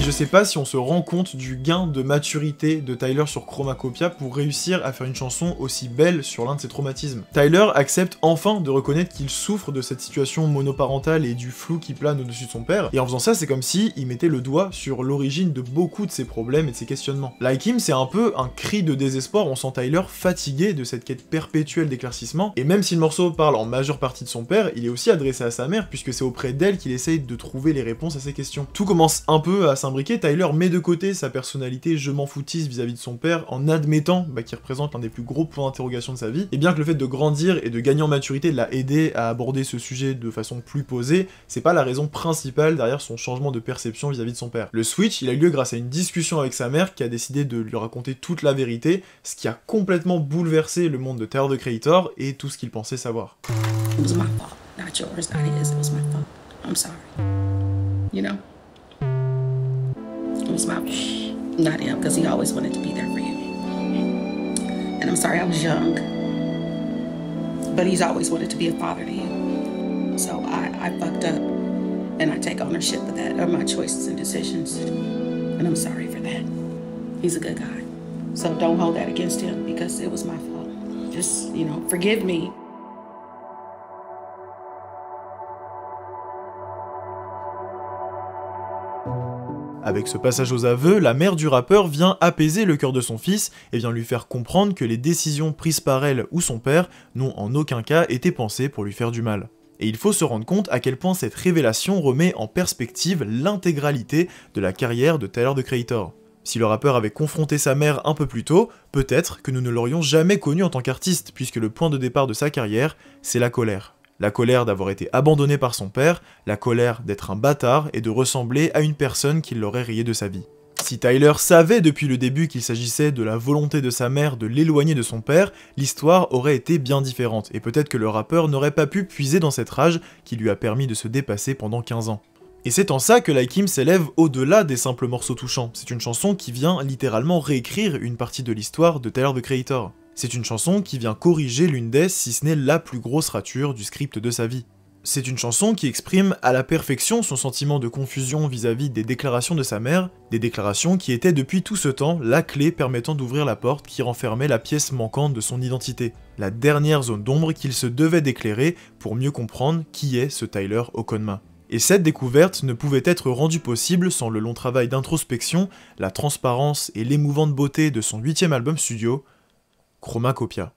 Je sais pas si on se rend compte du gain de maturité de Tyler sur Chromacopia pour réussir à faire une chanson aussi belle sur l'un de ses traumatismes. Tyler accepte enfin de reconnaître qu'il souffre de cette situation monoparentale et du flou qui plane au-dessus de son père, et en faisant ça, c'est comme si il mettait le doigt sur l'origine de beaucoup de ses problèmes et de ses questionnements. Like Him, c'est un peu un cri de désespoir, on sent Tyler fatigué de cette quête perpétuelle d'éclaircissement, et même si le morceau parle en majeure partie de son père, il est aussi adressé à sa mère, puisque c'est auprès d'elle qu'il essaye de trouver les réponses à ses questions. Tout commence un peu à s'imbriquer. Tyler met de côté sa personnalité je m'en foutiste vis-à-vis de son père en admettant qu'il représente l'un des plus gros points d'interrogation de sa vie, et bien que le fait de grandir et de gagner en maturité l'a aidé à aborder ce sujet de façon plus posée, c'est pas la raison principale derrière son changement de perception vis-à-vis de son père. Le switch, il a eu lieu grâce à une discussion avec sa mère qui a décidé de lui raconter toute la vérité, ce qui a complètement bouleversé le monde de Tyler, the Creator et tout ce qu'il pensait savoir. It was my fault, not yours, not his. It was my fault. I'm sorry. You know? It was my fault, not him, because he always wanted to be there for you. And I'm sorry I was young, but he's always wanted to be a father to you. So I fucked up, and I take ownership of that, of my choices and decisions. And I'm sorry for that. He's a good guy. So don't hold that against him, because it was my fault. Just, forgive me. Avec ce passage aux aveux, la mère du rappeur vient apaiser le cœur de son fils et vient lui faire comprendre que les décisions prises par elle ou son père n'ont en aucun cas été pensées pour lui faire du mal. Et il faut se rendre compte à quel point cette révélation remet en perspective l'intégralité de la carrière de Tyler, the Creator. Si le rappeur avait confronté sa mère un peu plus tôt, peut-être que nous ne l'aurions jamais connu en tant qu'artiste, puisque le point de départ de sa carrière, c'est la colère. La colère d'avoir été abandonné par son père, la colère d'être un bâtard et de ressembler à une personne qui l'aurait rayé de sa vie. Si Tyler savait depuis le début qu'il s'agissait de la volonté de sa mère de l'éloigner de son père, l'histoire aurait été bien différente, et peut-être que le rappeur n'aurait pas pu puiser dans cette rage qui lui a permis de se dépasser pendant 15 ans. Et c'est en ça que Like Him s'élève au-delà des simples morceaux touchants. C'est une chanson qui vient littéralement réécrire une partie de l'histoire de Tyler, the Creator. C'est une chanson qui vient corriger l'une des, si ce n'est la plus grosse rature du script de sa vie. C'est une chanson qui exprime à la perfection son sentiment de confusion vis-à-vis des déclarations de sa mère, des déclarations qui étaient depuis tout ce temps la clé permettant d'ouvrir la porte qui renfermait la pièce manquante de son identité, la dernière zone d'ombre qu'il se devait d'éclairer pour mieux comprendre qui est ce Tyler Okonma. Et cette découverte ne pouvait être rendue possible sans le long travail d'introspection, la transparence et l'émouvante beauté de son 8e album studio, Chromacopia.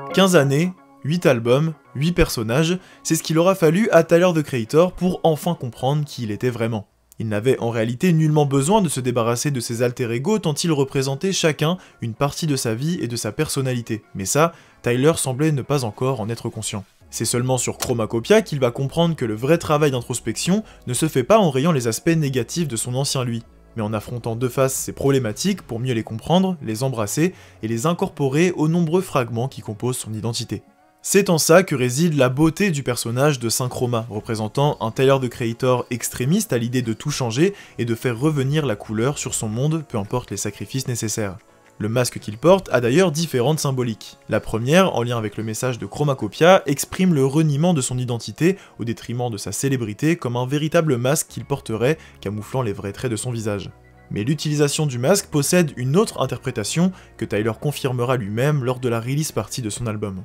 « 15 années, 8 albums, 8 personnages, c'est ce qu'il aura fallu à Tyler, the Creator pour enfin comprendre qui il était vraiment. Il n'avait en réalité nullement besoin de se débarrasser de ses alter ego tant ils représentaient chacun une partie de sa vie et de sa personnalité, mais ça, Tyler semblait ne pas encore en être conscient. C'est seulement sur Chromacopia qu'il va comprendre que le vrai travail d'introspection ne se fait pas en rayant les aspects négatifs de son ancien lui, mais en affrontant de face ses problématiques pour mieux les comprendre, les embrasser et les incorporer aux nombreux fragments qui composent son identité. C'est en ça que réside la beauté du personnage de Saint Chroma, représentant un Tyler, the Creator extrémiste à l'idée de tout changer et de faire revenir la couleur sur son monde, peu importe les sacrifices nécessaires. Le masque qu'il porte a d'ailleurs différentes symboliques. La première, en lien avec le message de Chromacopia, exprime le reniement de son identité au détriment de sa célébrité comme un véritable masque qu'il porterait, camouflant les vrais traits de son visage. Mais l'utilisation du masque possède une autre interprétation que Tyler confirmera lui-même lors de la release party de son album.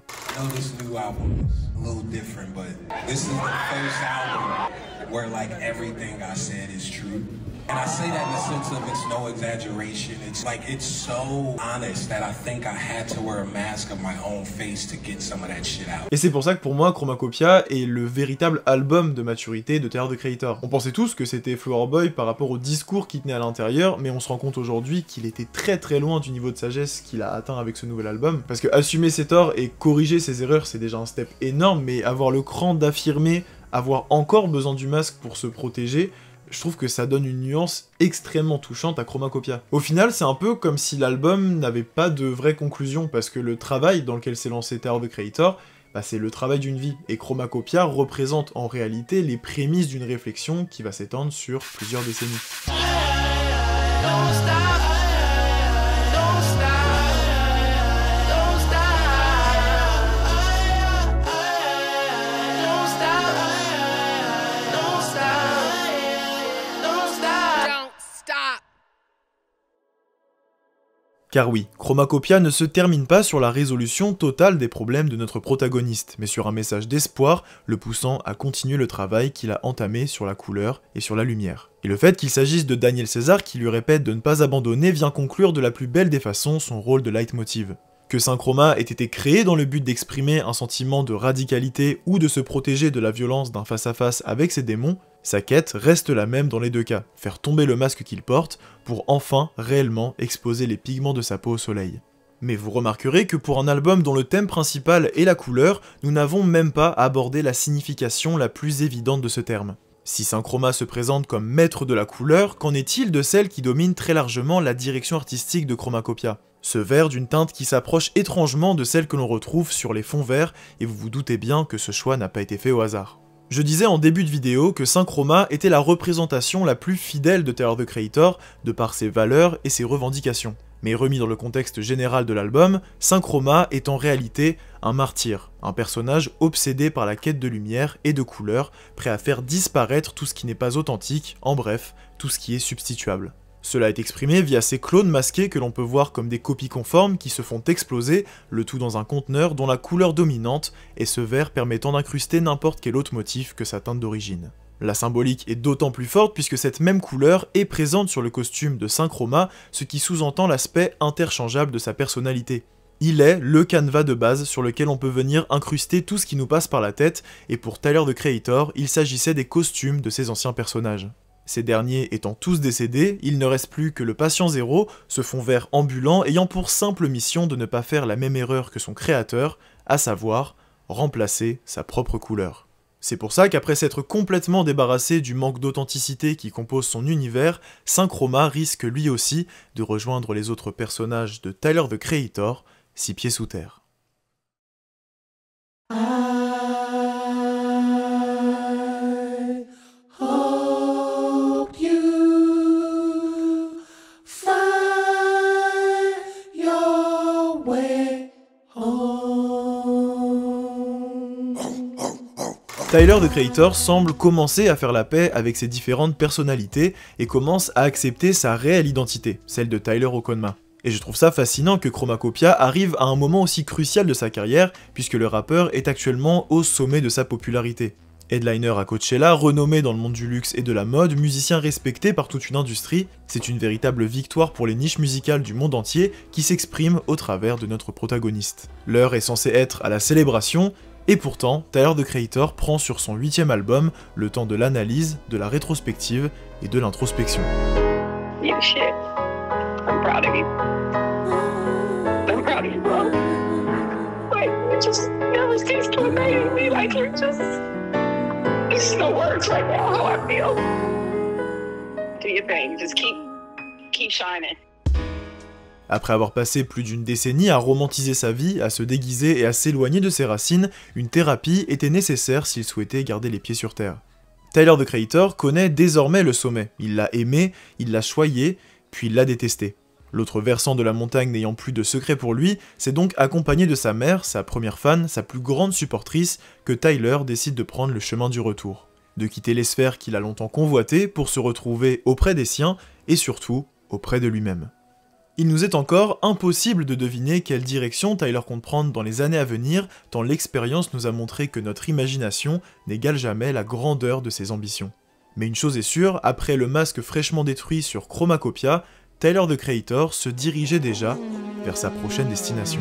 Where like everything I said is true. And I say that in the sense of it's no exaggeration. It's like it's so honest that I think I had to wear a mask of my own face to get some of that shit out. Et c'est pour ça que pour moi Chromacopia est le véritable album de maturité de Tyler, the Creator. On pensait tous que c'était Flower Boy par rapport au discours qu'il tenait à l'intérieur, mais on se rend compte aujourd'hui qu'il était très très loin du niveau de sagesse qu'il a atteint avec ce nouvel album. Parce que assumer ses torts et corriger ses erreurs, c'est déjà un step énorme, mais avoir le cran d'affirmer avoir encore besoin du masque pour se protéger, je trouve que ça donne une nuance extrêmement touchante à Chromacopia. Au final, c'est un peu comme si l'album n'avait pas de vraie conclusion, parce que le travail dans lequel s'est lancé Tyler, the Creator, c'est le travail d'une vie, et Chromacopia représente en réalité les prémices d'une réflexion qui va s'étendre sur plusieurs décennies. Car oui, Chromacopia ne se termine pas sur la résolution totale des problèmes de notre protagoniste, mais sur un message d'espoir le poussant à continuer le travail qu'il a entamé sur la couleur et sur la lumière. Et le fait qu'il s'agisse de Daniel César qui lui répète de ne pas abandonner vient conclure de la plus belle des façons son rôle de leitmotiv. Que Saint Chroma ait été créé dans le but d'exprimer un sentiment de radicalité ou de se protéger de la violence d'un face-à-face avec ses démons, Sa quête reste la même dans les deux cas, faire tomber le masque qu'il porte pour enfin réellement exposer les pigments de sa peau au soleil. Mais vous remarquerez que pour un album dont le thème principal est la couleur, nous n'avons même pas abordé la signification la plus évidente de ce terme. Si Synchroma se présente comme maître de la couleur, qu'en est-il de celle qui domine très largement la direction artistique de Chromacopia ? Ce vert d'une teinte qui s'approche étrangement de celle que l'on retrouve sur les fonds verts, et vous vous doutez bien que ce choix n'a pas été fait au hasard. Je disais en début de vidéo que Synchroma était la représentation la plus fidèle de Tyler, the Creator, de par ses valeurs et ses revendications. Mais remis dans le contexte général de l'album, Synchroma est en réalité un martyr, un personnage obsédé par la quête de lumière et de couleur, prêt à faire disparaître tout ce qui n'est pas authentique, en bref, tout ce qui est substituable. Cela est exprimé via ces clones masqués que l'on peut voir comme des copies conformes qui se font exploser, le tout dans un conteneur dont la couleur dominante est ce vert permettant d'incruster n'importe quel autre motif que sa teinte d'origine. La symbolique est d'autant plus forte puisque cette même couleur est présente sur le costume de Synchroma, ce qui sous-entend l'aspect interchangeable de sa personnalité. Il est le canevas de base sur lequel on peut venir incruster tout ce qui nous passe par la tête, et pour Tyler, the Creator, il s'agissait des costumes de ses anciens personnages. Ces derniers étant tous décédés, il ne reste plus que le patient zéro, ce fond vert ambulant ayant pour simple mission de ne pas faire la même erreur que son créateur, à savoir remplacer sa propre couleur. C'est pour ça qu'après s'être complètement débarrassé du manque d'authenticité qui compose son univers, Synchroma risque lui aussi de rejoindre les autres personnages de Tyler, the Creator, 6 pieds sous terre. Tyler, the Creator semble commencer à faire la paix avec ses différentes personnalités et commence à accepter sa réelle identité, celle de Tyler Okonma. Et je trouve ça fascinant que Chromacopia arrive à un moment aussi crucial de sa carrière, puisque le rappeur est actuellement au sommet de sa popularité. Headliner à Coachella, renommé dans le monde du luxe et de la mode, musicien respecté par toute une industrie, c'est une véritable victoire pour les niches musicales du monde entier qui s'expriment au travers de notre protagoniste. L'heure est censée être à la célébration, et pourtant, Tyler, the Creator prend sur son 8e album le temps de l'analyse, de la rétrospective et de l'introspection. You shit. I'm proud of you. I'm proud of you, bro. Like, you just never cease to amaze me. Like, you're just... There's no words right now how I feel. Do your thing. Just keep shining. Après avoir passé plus d'une décennie à romantiser sa vie, à se déguiser et à s'éloigner de ses racines, une thérapie était nécessaire s'il souhaitait garder les pieds sur terre. Tyler, the Creator connaît désormais le sommet. Il l'a aimé, il l'a choyé, puis il l'a détesté. L'autre versant de la montagne n'ayant plus de secret pour lui, c'est donc accompagné de sa mère, sa première fan, sa plus grande supportrice, que Tyler décide de prendre le chemin du retour. De quitter les sphères qu'il a longtemps convoitées pour se retrouver auprès des siens, et surtout, auprès de lui-même. Il nous est encore impossible de deviner quelle direction Tyler compte prendre dans les années à venir, tant l'expérience nous a montré que notre imagination n'égale jamais la grandeur de ses ambitions. Mais une chose est sûre, après le masque fraîchement détruit sur Chromacopia, Tyler, the Creator se dirigeait déjà vers sa prochaine destination.